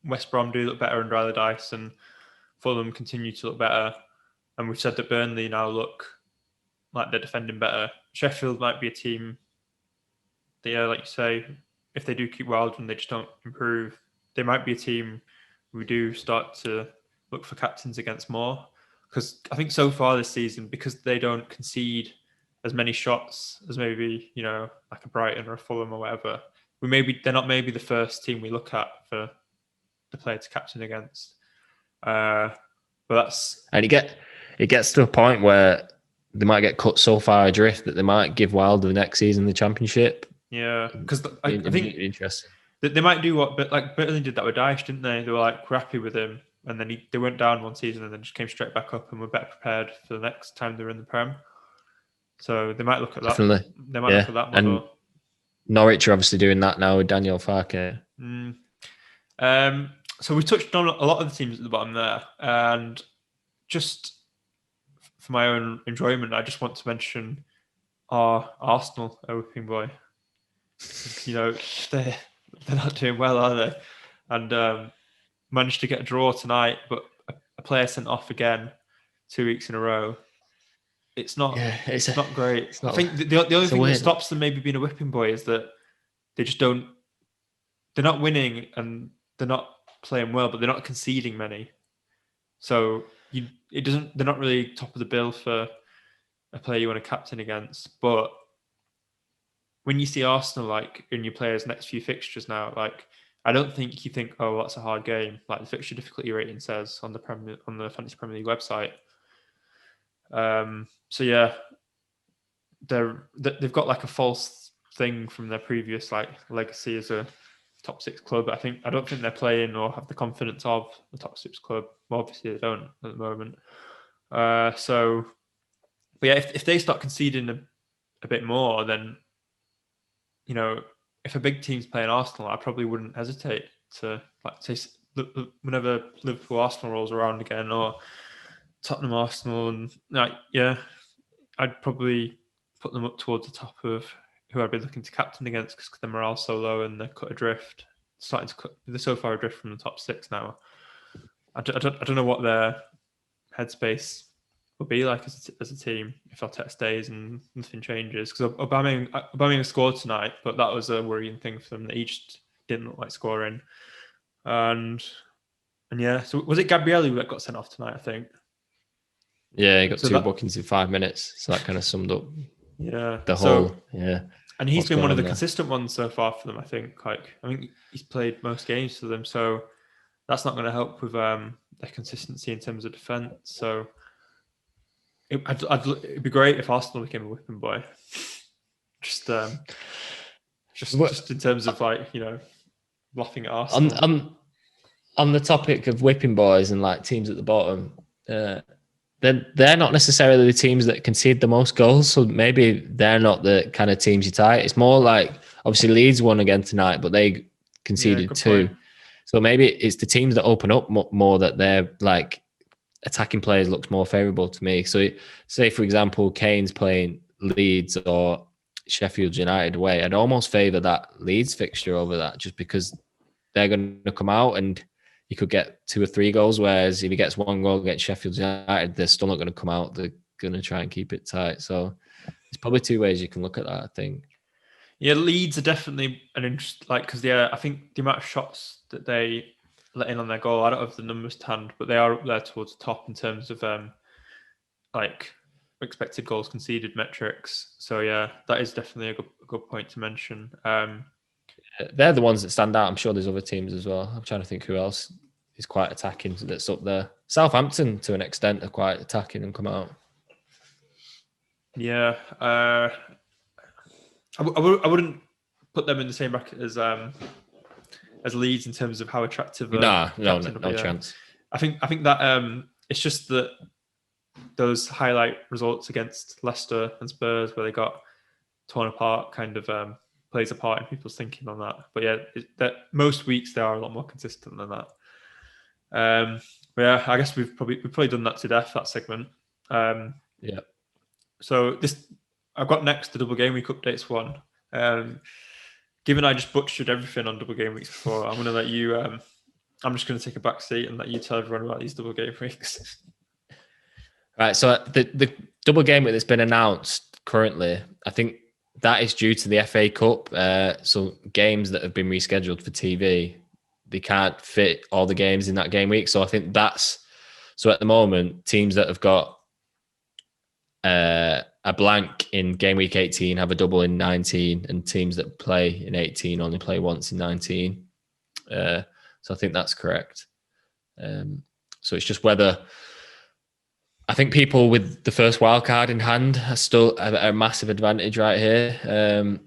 West Brom do look better under Allardyce and Fulham continue to look better, and we've said that Burnley now look like they're defending better, Sheffield might be a team that, like you say, if they do keep Wilder and they just don't improve, they might be a team we do start to look for captains against more. Because I think so far this season, because they don't concede as many shots as maybe, like a Brighton or a Fulham or whatever, they're not maybe the first team we look at for the player to captain against. But that's... And it gets to a point where they might get cut so far adrift that they might give Wilder the next season the championship. Yeah, because I think interesting. They might do but like Burnley did that with Dyche, didn't they? They were like happy with him, and then they went down one season and then just came straight back up and were better prepared for the next time they were in the Prem. So they might look at that. Definitely. They might look at that model. And Norwich are obviously doing that now with Daniel Farke. So we touched on a lot of the teams at the bottom there, and just for my own enjoyment, I just want to mention our Arsenal whipping boy. They're not doing well, are they? And managed to get a draw tonight, but a player sent off again 2 weeks in a row. It's not. Yeah, it's not great. I think the only thing that stops them maybe being a whipping boy is that they just don't. They're not winning and they're not playing well, but they're not conceding many. So they're not really top of the bill for a player you want to captain against. But when you see Arsenal like in your players' next few fixtures now, like I don't think you think, oh, that's a hard game, like the fixture difficulty rating says on the Fantasy Premier League website. So yeah, they've got like a false thing from their previous like legacy as a top 6 club. I don't think they're playing or have the confidence of the top 6 club. Well, obviously they don't at the moment. But yeah, if they start conceding a bit more, then if a big team's playing Arsenal, I probably wouldn't hesitate to say whenever Liverpool Arsenal rolls around again or Tottenham Arsenal, and I'd probably put them up towards the top of who I'd be looking to captain against because their morale's so low and they're cut adrift. They're so far adrift from the top 6 now. I don't know what their headspace will be like as a team if Arteta stays and nothing changes. Because Aubameyang scored tonight, but that was a worrying thing for them that he just didn't look like scoring. And yeah, so was it Gabriel who got sent off tonight? I think. Yeah, he got 2 bookings in 5 minutes, so that kind of summed up. The whole. And he's been one of the consistent ones so far for them. I think he's played most games for them, so that's not going to help with their consistency in terms of defense. So it'd be great if Arsenal became a whipping boy. Just in terms of laughing at Arsenal. On the topic of whipping boys and like teams at the bottom, they're not necessarily the teams that concede the most goals, so maybe they're not the kind of teams you tie. It's more like obviously Leeds won again tonight, but they conceded two. Point. So maybe it's the teams that open up more that they're like attacking players looks more favourable to me. So say for example, Kane's playing Leeds or Sheffield United away, I'd almost favour that Leeds fixture over that, just because they're going to come out and he could get 2 or 3 goals. Whereas if he gets 1 goal against Sheffield United, they're still not going to come out. They're going to try and keep it tight. So there's probably 2 ways you can look at that, I think. Yeah, Leeds are definitely an interest, because I think the amount of shots that they let in on their goal, I don't have the numbers to hand, but they are up there towards the top in terms of expected goals conceded metrics. So yeah, that is definitely a good point to mention. They're the ones that stand out. I'm sure there's other teams as well. I'm trying to think who else is quite attacking that's up there. Southampton, to an extent, are quite attacking and come out. Yeah, I wouldn't put them in the same bracket as Leeds in terms of how attractive. No chance. I think that it's just that those highlight results against Leicester and Spurs, where they got torn apart, kind of plays a part in people's thinking on that. But yeah, that most weeks they are a lot more consistent than that. But yeah, I guess we've probably done that to death, that segment. Yeah. So I've got next the double game week updates one. Given I just butchered everything on double game weeks before, I'm going to let you. I'm just going to take a back seat and let you tell everyone about these double game weeks. Right. So the double game week that's been announced currently, I think that is due to the FA Cup. So games that have been rescheduled for TV, they can't fit all the games in that game week. So I think so at the moment, teams that have got a blank in game week 18 have a double in 19, and teams that play in 18 only play once in 19. So I think that's correct. So it's just whether I think people with the first wild card in hand are still at a massive advantage right here.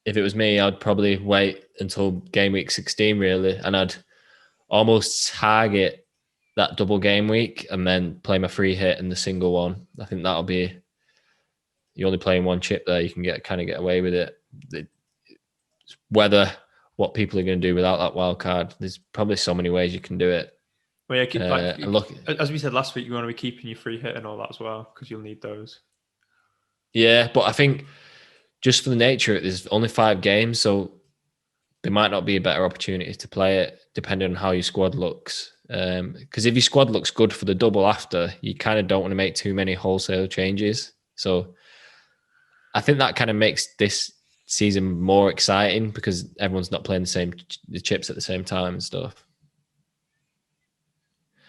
If it was me, I'd probably wait until game week 16 really, and I'd almost target that double game week and then play my free hit and the single one. I think that'll be, you're only playing one chip there, you can get away with it. Whether what people are going to do without that wild card, there's probably so many ways you can do it. Well, yeah, look, as we said last week, you want to be keeping your free hit and all that as well, because you'll need those. Yeah, but I think just for the nature, there's only 5 games, so there might not be a better opportunity to play it depending on how your squad looks. Because if your squad looks good for the double after, you kind of don't want to make too many wholesale changes. So I think that kind of makes this season more exciting because everyone's not playing the chips at the same time and stuff.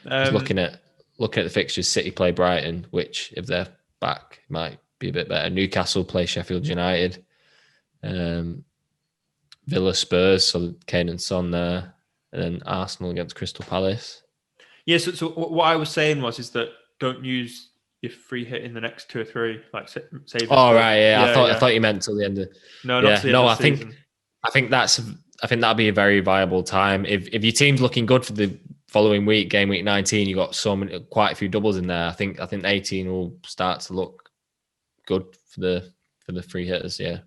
Looking at the fixtures, City play Brighton, which if they're back might be a bit better. Newcastle play Sheffield United. Villa Spurs, so Kane and Son there, and then Arsenal against Crystal Palace. Yeah, so what I was saying is that don't use your free hit in the next 2 or 3, like save. Oh right, yeah. I thought you meant till the end of. No, not till the end of the season. I think that'd be a very viable time if your team's looking good for the following week, game week 19. You got quite a few doubles in there. I think 18 will start to look good for the free hitters. Yeah.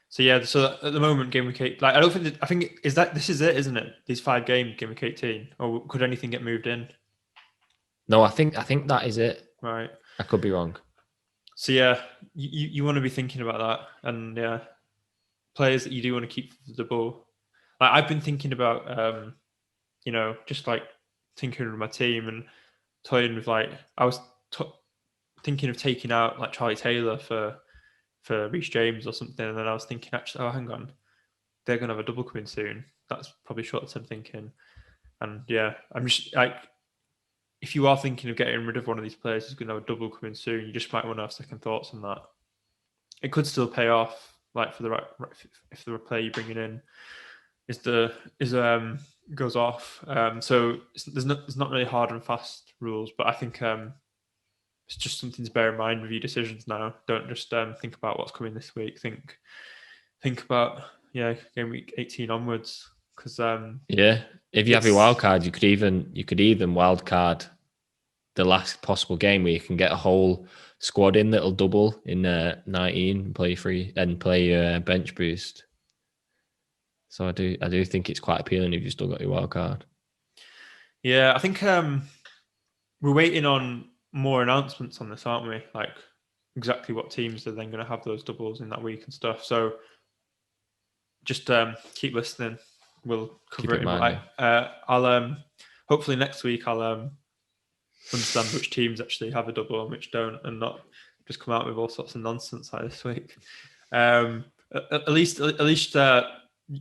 So yeah, so at the moment, game week 8, I think this is it, isn't it? These 5 games, game week 18, or could anything get moved in? No, I think that is it. Right. I could be wrong. So yeah, you want to be thinking about that, and yeah, players that you do want to keep the ball. I've been thinking about, just tinkering with my team and toying with I was thinking of taking out Charlie Taylor for Reece James or something, and then I was thinking, actually, oh, hang on, they're going to have a double coming soon. That's probably short-term thinking. And yeah, I'm just if you are thinking of getting rid of one of these players who's going to have a double coming soon, you just might want to have second thoughts on that. It could still pay off, for the right if the player you're bringing in goes off. So there's not really hard and fast rules, but I think it's just something to bear in mind with your decisions now. Don't just think about what's coming this week. Think about game week 18 onwards. Because if you have your wild card, you could even wild card the last possible game where you can get a whole squad in that'll double in 19 and play free and play bench boost. So I do think it's quite appealing if you've still got your wild card. Yeah, I think we're waiting on more announcements on this, aren't we? Like exactly what teams are then going to have those doubles in that week and stuff. So just keep listening. We'll cover it in mind. I'll hopefully next week I'll understand which teams actually have a double and which don't, and not just come out with all sorts of nonsense like this week. At least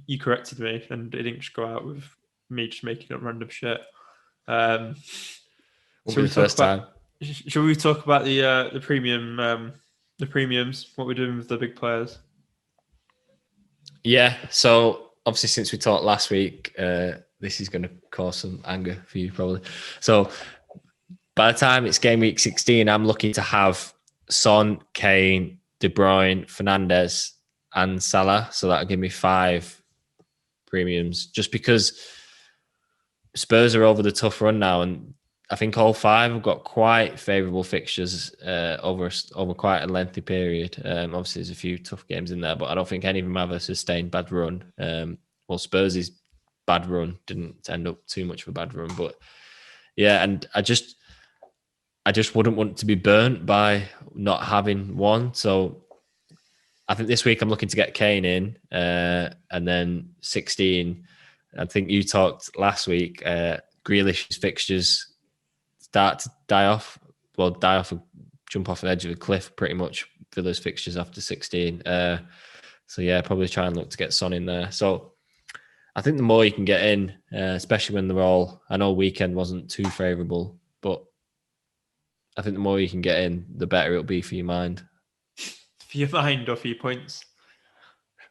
you corrected me, and it didn't just go out with me just making up random shit. Should we talk about the premiums? What we're doing with the big players? Yeah. So obviously, since we talked last week, this is going to cause some anger for you probably. So by the time it's game week 16, I'm looking to have Son, Kane, De Bruyne, Fernandes, and Salah. So that'll give me 5 premiums, just because Spurs are over the tough run now, and I think all 5 have got quite favourable fixtures over quite a lengthy period. Obviously, there's a few tough games in there, but I don't think any of them have a sustained bad run. Well, Spurs' bad run didn't end up too much of a bad run, but yeah, and I just wouldn't want to be burnt by not having one. So I think this week I'm looking to get Kane in, and then 16. I think you talked last week. Grealish's fixtures start to die off. Well, jump off the edge of a cliff pretty much for those fixtures after 16. So yeah, probably try and look to get Son in there. So I think the more you can get in, especially when they're all, I know weekend wasn't too favourable, but I think the more you can get in, the better it'll be for your mind. For your mind or for your points?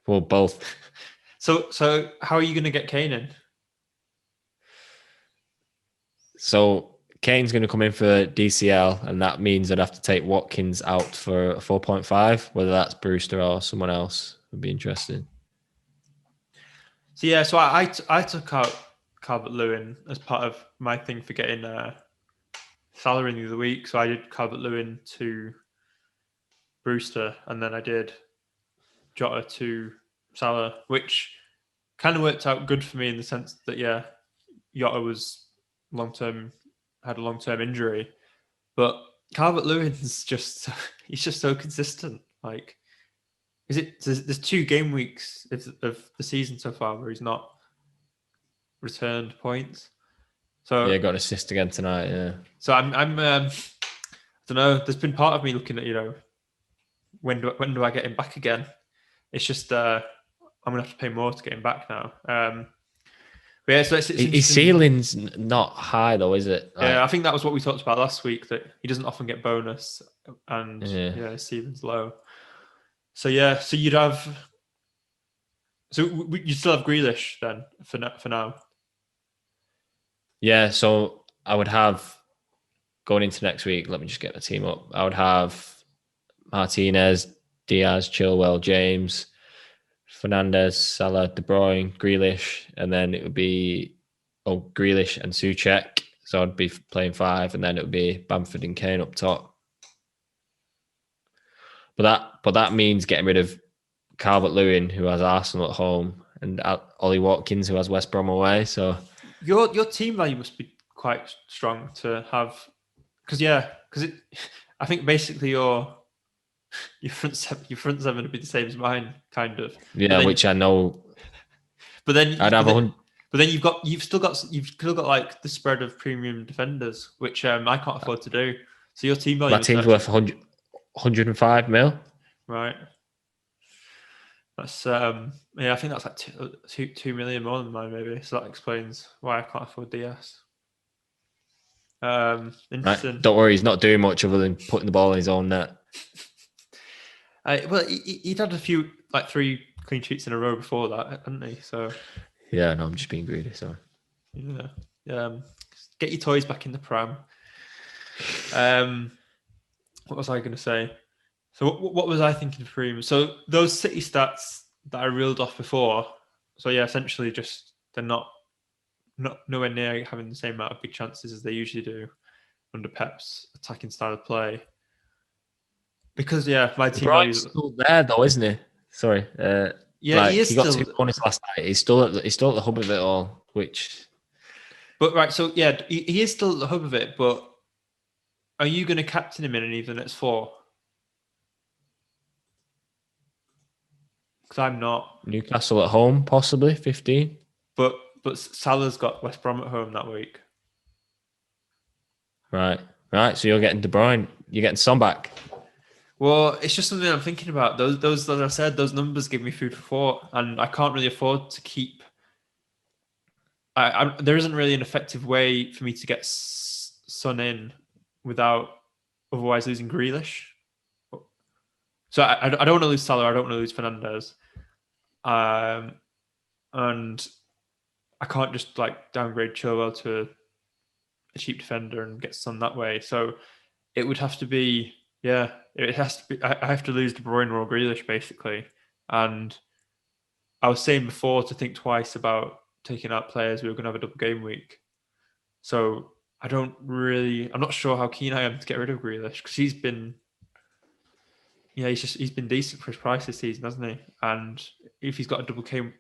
Well, both. So how are you going to get Kane in? So Kane's going to come in for DCL, and that means I'd have to take Watkins out for a 4.5, whether that's Brewster or someone else. Would be interesting. So yeah, so I took out Calvert-Lewin as part of my thing for getting Salah in the other week. So I did Calvert-Lewin to Brewster, and then I did Jota to Salah, which kind of worked out good for me in the sense that Jota was had a long-term injury, but Calvert-Lewin's he's just so consistent. Like, there's 2 game weeks of the season so far where he's not returned points. So yeah, got an assist again tonight. Yeah. So I'm I don't know. There's been part of me looking at when do I get him back again? It's just I'm gonna have to pay more to get him back now. But yeah, so his ceiling's not high though, is it? Yeah, I think that was what we talked about last week, that he doesn't often get bonus, and his ceiling's low. So yeah, so you'd have, you still have Grealish then for now. Yeah, so I would have, going into next week, let me just get my team up. I would have Martinez, Diaz, Chilwell, James, Fernandes, Salah, De Bruyne, Grealish, and then it would be Grealish and Souček. So I'd be playing 5, and then it would be Bamford and Kane up top. But that means getting rid of Calvert-Lewin, who has Arsenal at home, and Ollie Watkins, who has West Brom away. So your team value must be quite strong to have, because I think basically your front seven would be the same as mine, kind of. Yeah, which I know. But then I'd have But then you've still got like the spread of premium defenders, which I can't afford to do. So your team value. My team's worth 105 mil. Right. That's I think that's like 2 million more than mine, maybe. So that explains why I can't afford DS. Interesting. Right. Don't worry, he's not doing much other than putting the ball in his own net. Well, he'd had a few, like 3 clean sheets in a row before that, hadn't he? So yeah, no, I'm just being greedy. Sorry. Yeah. Get your toys back in the pram. What was I going to say? So what was I thinking for him? So those City stats that I reeled off before. So yeah, essentially just they're not nowhere near having the same amount of big chances as they usually do. under Pep's attacking style of play. Because my team Bruyne's value still there though, isn't he? Sorry. he is he got still 2 bonus last night. He's still at the hub of it all, which. But right, so he is still at the hub of it. But are you going to captain him in any of the next 4? Because I'm not. Newcastle at home, possibly 15. But Salah's got West Brom at home that week. Right. So you're getting De Bruyne. You're getting Son back. Well, it's just something I'm thinking about. Those, as I said, those numbers give me food for thought, and I can't really afford to keep. There isn't really an effective way for me to get Son in without otherwise losing Grealish. So I don't want to lose Salah. I don't want to lose Fernandes. And I can't just downgrade Chilwell to a cheap defender and get Son that way. So it would have to be, it has to be. I have to lose De Bruyne or Grealish basically. And I was saying before to think twice about taking out players who are going to have a double game week. So I'm not sure how keen I am to get rid of Grealish because he's been decent for his price this season, hasn't he? And if he's got a double game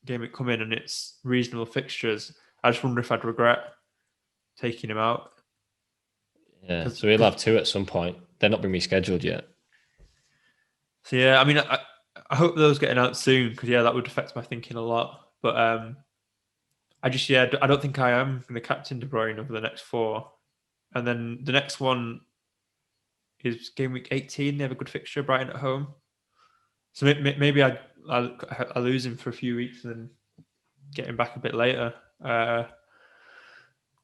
week come in and it's reasonable fixtures, I just wonder if I'd regret taking him out. Yeah, so he'll have 2 at some point. They're not been rescheduled yet. So I mean, I hope those getting out soon because that would affect my thinking a lot. But I don't think I am going to captain De Bruyne over the next 4. And then the next one is game week 18. They have a good fixture, Brighton at home. So maybe I lose him for a few weeks and then get him back a bit later. But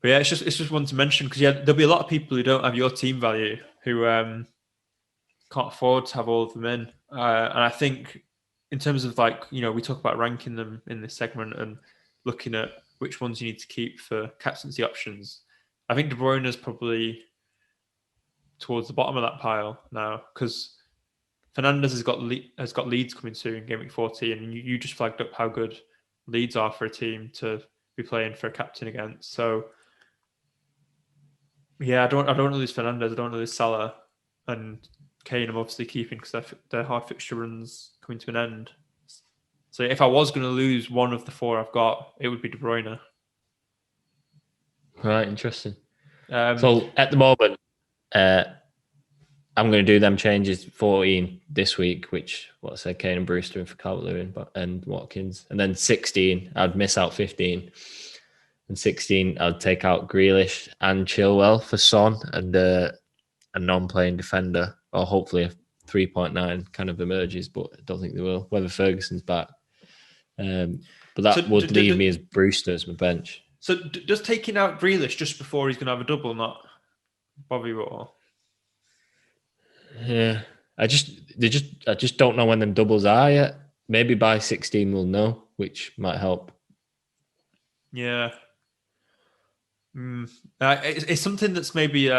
it's just one to mention because there'll be a lot of people who don't have your team value who can't afford to have all of them in. And I think in terms of we talk about ranking them in this segment and looking at which ones you need to keep for captaincy options. I think De Bruyne is probably towards the bottom of that pile now because Fernandes has got Leeds coming soon, game week 14, and you just flagged up how good Leeds are for a team to be playing for a captain against. So I don't want to lose Fernandes, I don't want to lose Salah, and Kane I'm obviously keeping because their hard fixture run's coming to an end. So if I was going to lose one of the 4 I've got, it would be De Bruyne. Right, interesting. So at the moment, I'm going to do them changes 14 this week, which Kane and Brewster and for Calvert-Lewin and Watkins, and then 16 I'd miss out 15, and 16 I'd take out Grealish and Chilwell for Son and a non-playing defender, or hopefully a 3.9 kind of emerges, but I don't think they will. Whether Ferguson's back, but that would leave me as Brewster as my bench. So does taking out Grealish just before he's going to have a double not bother you at all? Yeah, I just don't know when them doubles are yet. Maybe by 16 we'll know, which might help. Yeah. It's something that's maybe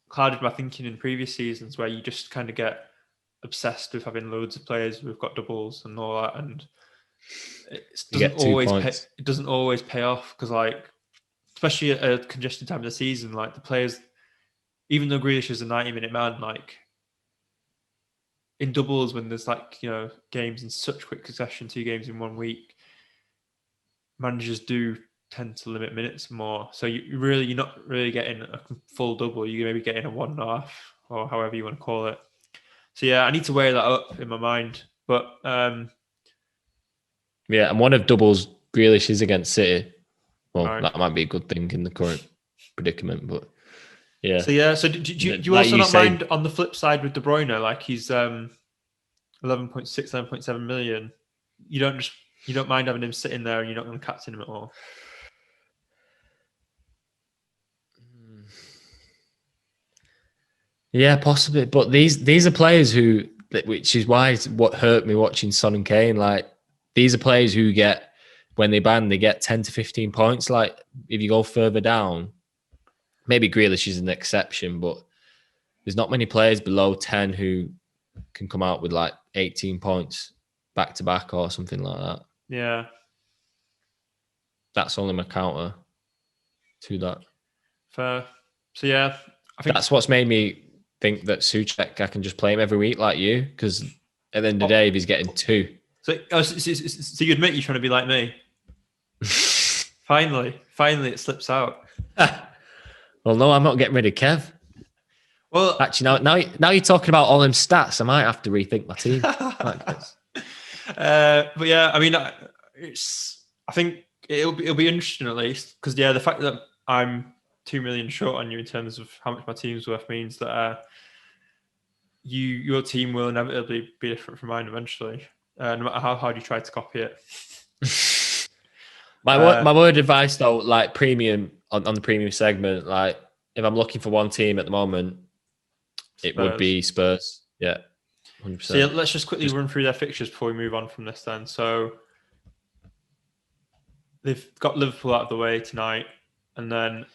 clouded my thinking in previous seasons where you just kind of get obsessed with having loads of players who've got doubles and all that, and it doesn't always pay off because especially at a congested time of the season, the players, even though Grealish is a 90-minute man, in doubles when there's games in such quick succession, 2 games in 1 week, managers do tend to limit minutes more. So you're not really getting a full double. You're maybe getting a 1.5 or however you want to call it. So I need to weigh that up in my mind. But and one of doubles Grealish is against City. Well, right. That might be a good thing in the current predicament, but yeah. So do you also not mind on the flip side with De Bruyne? He's 11.6, 11.7 million. You don't mind having him sitting there and you're not going to captain him at all? Yeah, possibly. But these are players which is why what hurt me watching Son and Kane. These are players who get, when they ban, they get 10 to 15 points. If you go further down, maybe Grealish is an exception, but there's not many players below 10 who can come out with 18 points back to back or something like that. Yeah. That's only my counter to that. Fair. So yeah, I think that's what's made me think that Souček, I can just play him every week like you, because at the end of the day, if he's getting 2. So you admit you're trying to be like me? Finally, it slips out. Well, no, I'm not getting rid of Kev. Well, actually, now you're talking about all them stats, I might have to rethink my team. But yeah, I mean, I think it'll be interesting at least, because the fact that I'm 2 million short on you in terms of how much my team's worth means that your team will inevitably be different from mine eventually, no matter how hard you try to copy it. My word advice though, like premium on the premium segment, like if I'm looking for one team at the moment, it would be Spurs. Yeah, 100%. So yeah, let's just quickly run through their fixtures before we move on from this then. So they've got Liverpool out of the way tonight, and then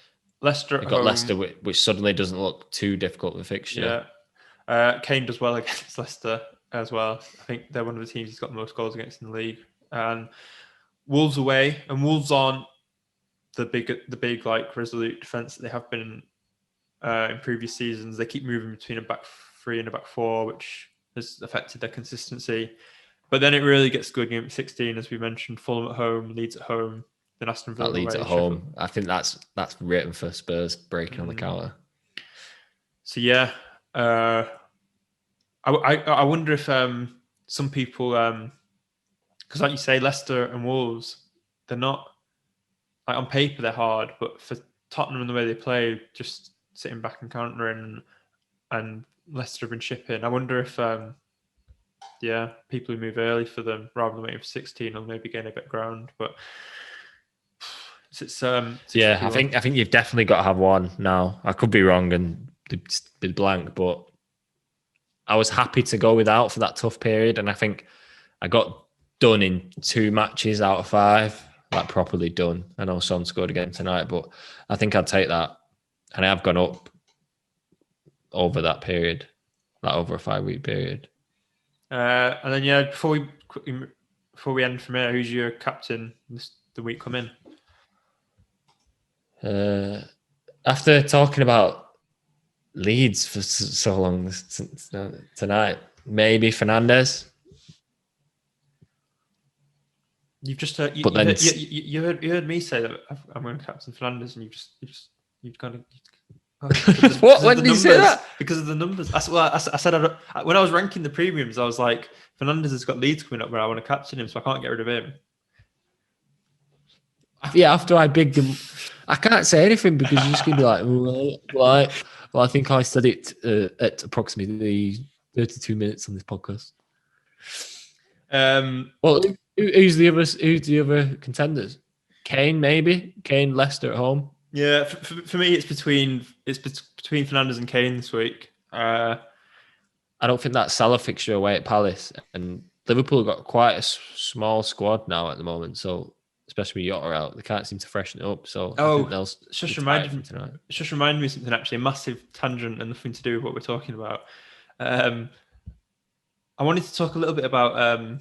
Leicester at home. They've got Leicester, which suddenly doesn't look too difficult of a fixture. Yeah. Kane does well against Leicester as well. I think they're one of the teams he's got the most goals against in the league. And Wolves away, and Wolves aren't the big like resolute defence that they have been in previous seasons. They keep moving between a back 3 and a back 4, which has affected their consistency. But then it really gets good. Game 16, as we mentioned, Fulham at home, Leeds at home, then Aston Villa. That Leeds at home. I think that's written for Spurs breaking on the counter. So yeah, I wonder if some people, because like you say, Leicester and Wolves, they're not like on paper they're hard, but for Tottenham and the way they play, just sitting back and countering, and Leicester have been chipping. I wonder if people who move early for them rather than waiting for 16 will maybe gain a bit of ground. But I think you've definitely got to have one now. I could be wrong and be blank, but I was happy to go without for that tough period, and I think I got done in 2 matches out of 5, like properly done. I know Son scored again tonight, but I think I'd take that, and I have gone up over that period, like over a 5-week period. And then before we end from here, who's your captain the week come in? After talking about Leeds for so long tonight, maybe Fernandes. You've just heard, you heard me say that I'm going to captain Fernandes, and you've kind of. What? When did you say that? Because of the numbers. I said when I was ranking the premiums, I was like, Fernandes has got Leeds coming up where I want to captain him, so I can't get rid of him. Yeah, after I bigged him, I can't say anything because you're just going to be like, well, I think I said it at approximately 32 minutes on this podcast. Well, who's the other contenders? Kane, maybe? Kane, Leicester at home. Yeah, for me, it's between Fernandes and Kane this week. I don't think that Salah fixture away at Palace, and Liverpool got quite a small squad now at the moment, so especially with Jota out, they can't seem to freshen it up. So I think they'll just reminded me tonight. It's just reminded me of something, actually, a massive tangent and nothing to do with what we're talking about. I wanted to talk a little bit about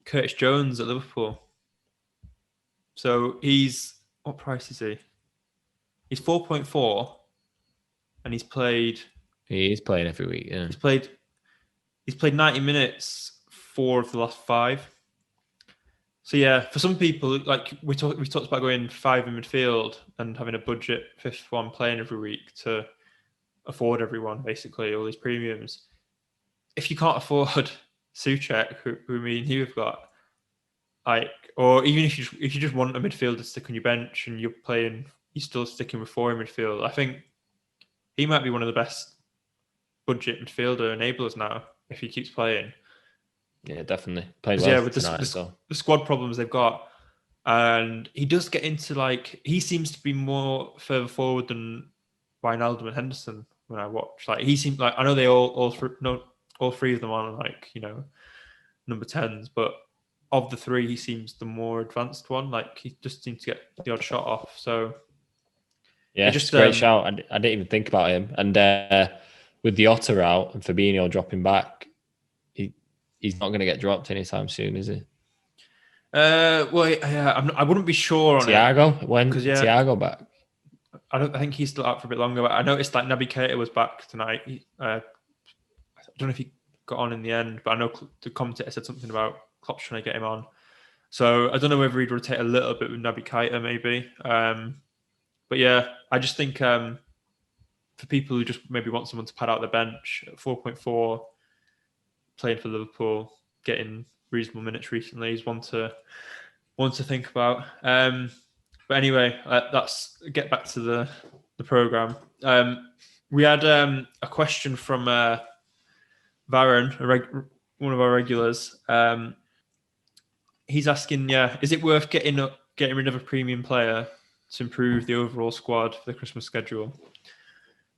Curtis Jones at Liverpool. So what price is he? He's 4.4, and he's played. He's playing every week. Yeah, he's played 90 minutes 4 of the last 5. So yeah, for some people, like we talked about going 5 in midfield and having a budget 5th one playing every week to afford everyone basically all these premiums. If you can't afford Souček, who me and you've got, or even if you just want a midfielder to stick on your bench and you're still sticking with 4 in midfield, I think he might be one of the best budget midfielder enablers now if he keeps playing. Yeah, definitely. Played well with tonight, the squad problems they've got, and he does get into he seems to be more further forward than Wijnaldum and Henderson when I watch. He seems like, I know they all 3 of them are number 10s, but of the 3, he seems the more advanced one. He just seems to get the odd shot off. So yeah, just a great shout. I didn't even think about him. And with the Otter out and Fabinho dropping back, he's not going to get dropped anytime soon, is he? I wouldn't be sure on Thiago? When Thiago back? I think he's still out for a bit longer. But I noticed that Naby Keita was back tonight. I don't know if he got on in the end, but I know the commentator said something about Klopp trying to get him on. So I don't know whether he'd rotate a little bit with Naby Keita maybe. But yeah, I just think for people who just maybe want someone to pad out the bench at 4.4, playing for Liverpool, getting reasonable minutes recently is one to think about. But anyway, let's get back to the program. We had a question from Varun, one of our regulars. He's asking, is it worth getting rid of a premium player to improve the overall squad for the Christmas schedule?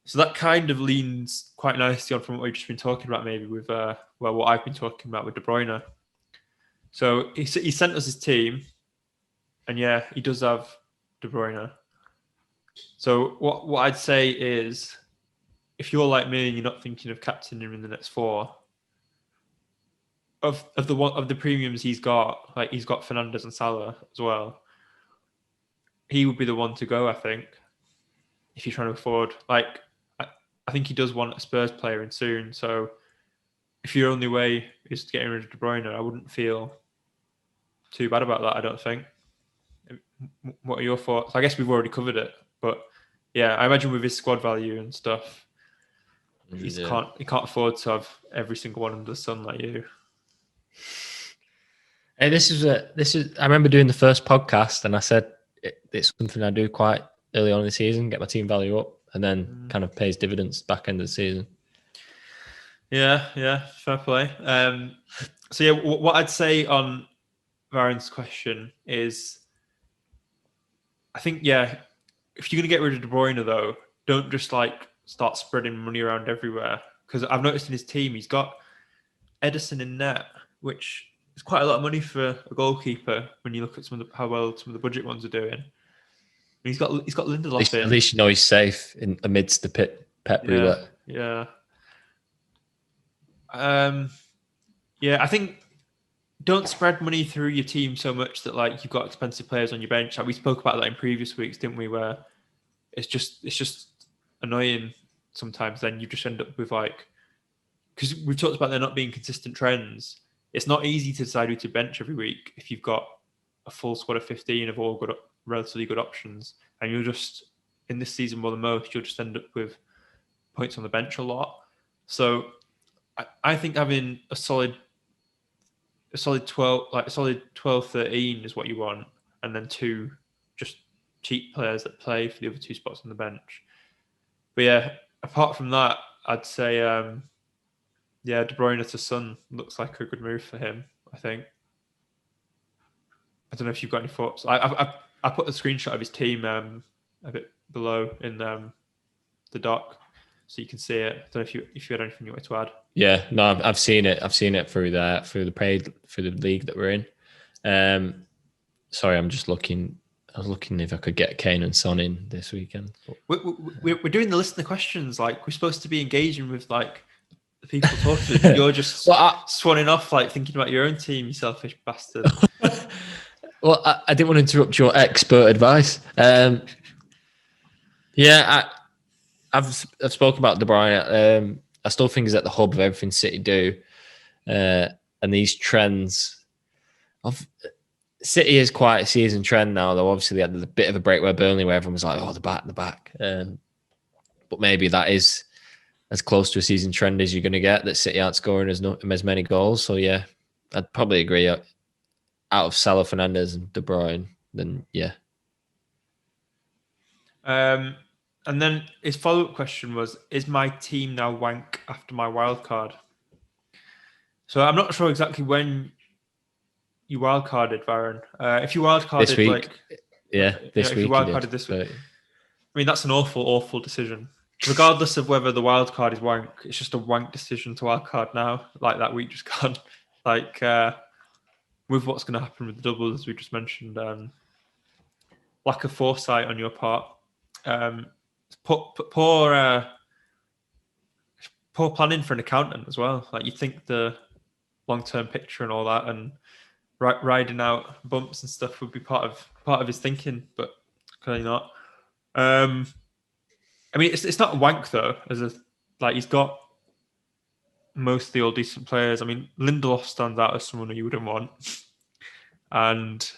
So that kind of leans quite nicely on from what we've just been talking about, maybe with what I've been talking about with De Bruyne. So he sent us his team, and yeah, he does have De Bruyne. So what I'd say is, if you're like me and you're not thinking of captaining him in the next 4, of the premiums he's got, like he's got Fernandes and Salah as well, he would be the one to go, I think, if you're trying to afford. Like, I think he does want a Spurs player in soon. So if your only way is to get rid of De Bruyne, I wouldn't feel too bad about that, I don't think. What are your thoughts? I guess we've already covered it, but yeah, I imagine with his squad value and stuff, he can't afford to have every single one under the sun like you. Hey, this is. I remember doing the first podcast, and I said it's something I do quite early on in the season, get my team value up, and then kind of pays dividends back end of the season. Yeah, fair play. So yeah, what I'd say on Varun's question is, I think if you're gonna get rid of De Bruyne though, don't just like start spreading money around everywhere, because I've noticed in his team he's got Ederson in net, which is quite a lot of money for a goalkeeper when you look at how well some of the budget ones are doing. He's got Lindelof in. At least you know he's safe amidst the Pep roulette. Yeah. I think don't spread money through your team so much that like you've got expensive players on your bench. Like we spoke about that in previous weeks, didn't we? Where it's just annoying sometimes. Then you just end up with like, because we've talked about there not being consistent trends. It's not easy to decide who to bench every week if you've got a full squad of 15 of all relatively good options, and you'll just, in this season more than most, you'll just end up with points on the bench a lot. So I think having a solid 12, like a solid 12, 13 is what you want, and then 2 just cheap players that play for the other 2 spots on the bench. But yeah, apart from that, I'd say De Bruyne to Son looks like a good move for him, I think. I don't know if you've got any thoughts. I put the screenshot of his team a bit below in the doc, so you can see it. I don't know if you had anything you wanted to add. Yeah, no, I've seen it. I've seen it through the league that we're in. Sorry, I'm just looking. I was looking if I could get Kane and Son in this weekend. We're doing the list of the questions. Like, we're supposed to be engaging with like the people talking to. You're just swanning off, like thinking about your own team, you selfish bastard. Well, I didn't want to interrupt your expert advice. I've spoken about De Bruyne. I still think he's at the hub of everything City do, and these trends of City is quite a season trend now. Though obviously they had a bit of a break where Burnley, where everyone was like, "Oh, the back." But maybe that is as close to a season trend as you're going to get. That City aren't scoring as many goals. So yeah, I'd probably agree. Out of Salah, Fernandes, and De Bruyne, then yeah. And then his follow-up question was, is my team now wank after my wild card? So I'm not sure exactly when you wildcarded, Varun. If you wildcarded this week, like... this week. If you wildcarded this week. I mean, that's an awful, awful decision. Regardless of whether the wildcard is wank, it's just a wank decision to wildcard now. Like that week just gone. Like, with what's going to happen with the doubles, as we just mentioned, lack of foresight on your part. Poor planning for an accountant as well. Like, you think the long-term picture and all that, and riding out bumps and stuff would be part of his thinking, but clearly not. I mean, it's not a wank though. He's got mostly all decent players. I mean, Lindelof stands out as someone who you wouldn't want, and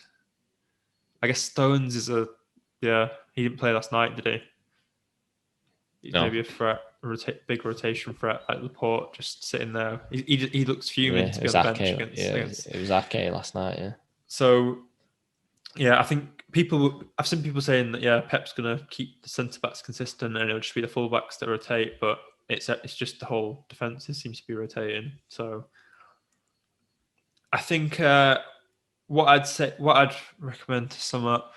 I guess Stones is he didn't play last night, did he? He's maybe a threat, big rotation threat like Laporte, just sitting there. He looks fuming to be on the bench against. It was Ake last night. Yeah. So, I think I've seen people saying that Pep's going to keep the centre backs consistent and it'll just be the full backs that rotate, but it's just the whole defence seems to be rotating. So, I think what I'd recommend to sum up.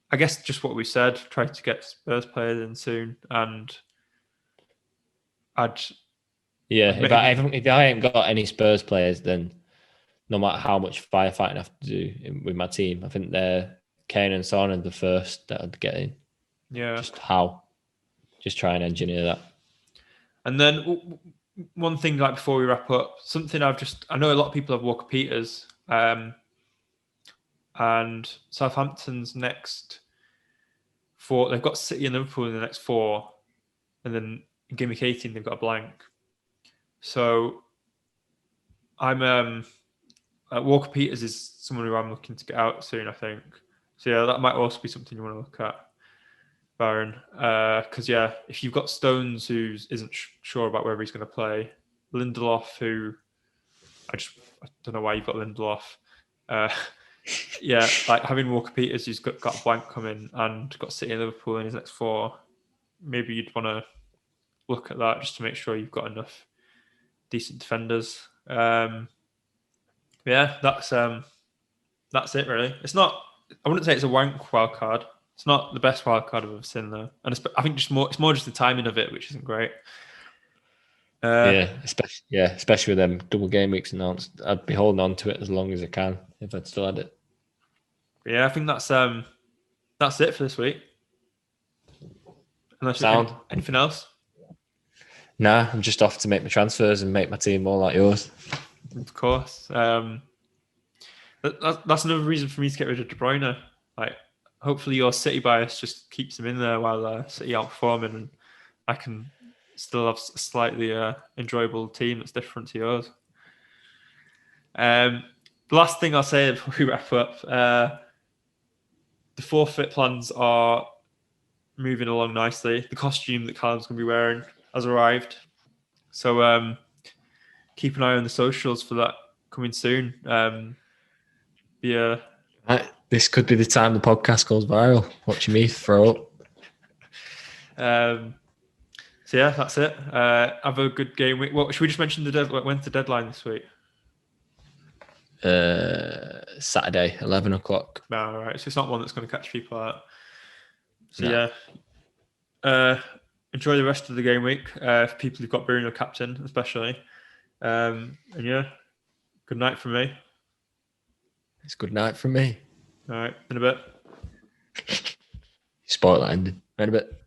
I guess just what we said, try to get Spurs players in soon, and if I ain't got any Spurs players, then no matter how much firefighting I have to do with my team, I think they're Kane and Son are the first that I'd get in. Yeah. Just try and engineer that. And then one thing, like before we wrap up, something I know a lot of people have Walker Peters, and Southampton's next 4, they've got City and Liverpool in the next 4, and then in Game Week 18 they've got a blank. So I'm Walker Peters is someone who I'm looking to get out soon, I think. So that might also be something you want to look at, Baron. Because if you've got Stones who isn't sure about whether he's going to play, Lindelof, who I don't know why you've got Lindelof. Like having Walker Peters who's got a blank coming and got City and Liverpool in his next 4, maybe you'd want to look at that just to make sure you've got enough decent defenders. That's it really. It's not. I wouldn't say it's a wank wild card. It's not the best wild card I've ever seen though, and I think it's more just the timing of it, which isn't great. Especially with them double game weeks announced. I'd be holding on to it as long as I can if I'd still had it. I think that's it for this week. Unless anything else? Nah, I'm just off to make my transfers and make my team more like yours. Of course. That's another reason for me to get rid of De Bruyne. Like, hopefully your City bias just keeps him in there while City outperforming, and I can still have a slightly enjoyable team that's different to yours. The last thing I'll say before we wrap up, the forfeit plans are moving along nicely. The costume that Callum's going to be wearing has arrived. So keep an eye on the socials for that coming soon. This could be the time the podcast goes viral. Watching me throw up. That's it. Have a good game week. Should we just mention when's the deadline this week? Saturday, 11 o'clock. All right. So it's not one that's going to catch people out. Enjoy the rest of the game week. For people who've got Bruyne captain, especially. Good night from me. It's good night from me. All right. In a bit. Spoil that ending. In a bit.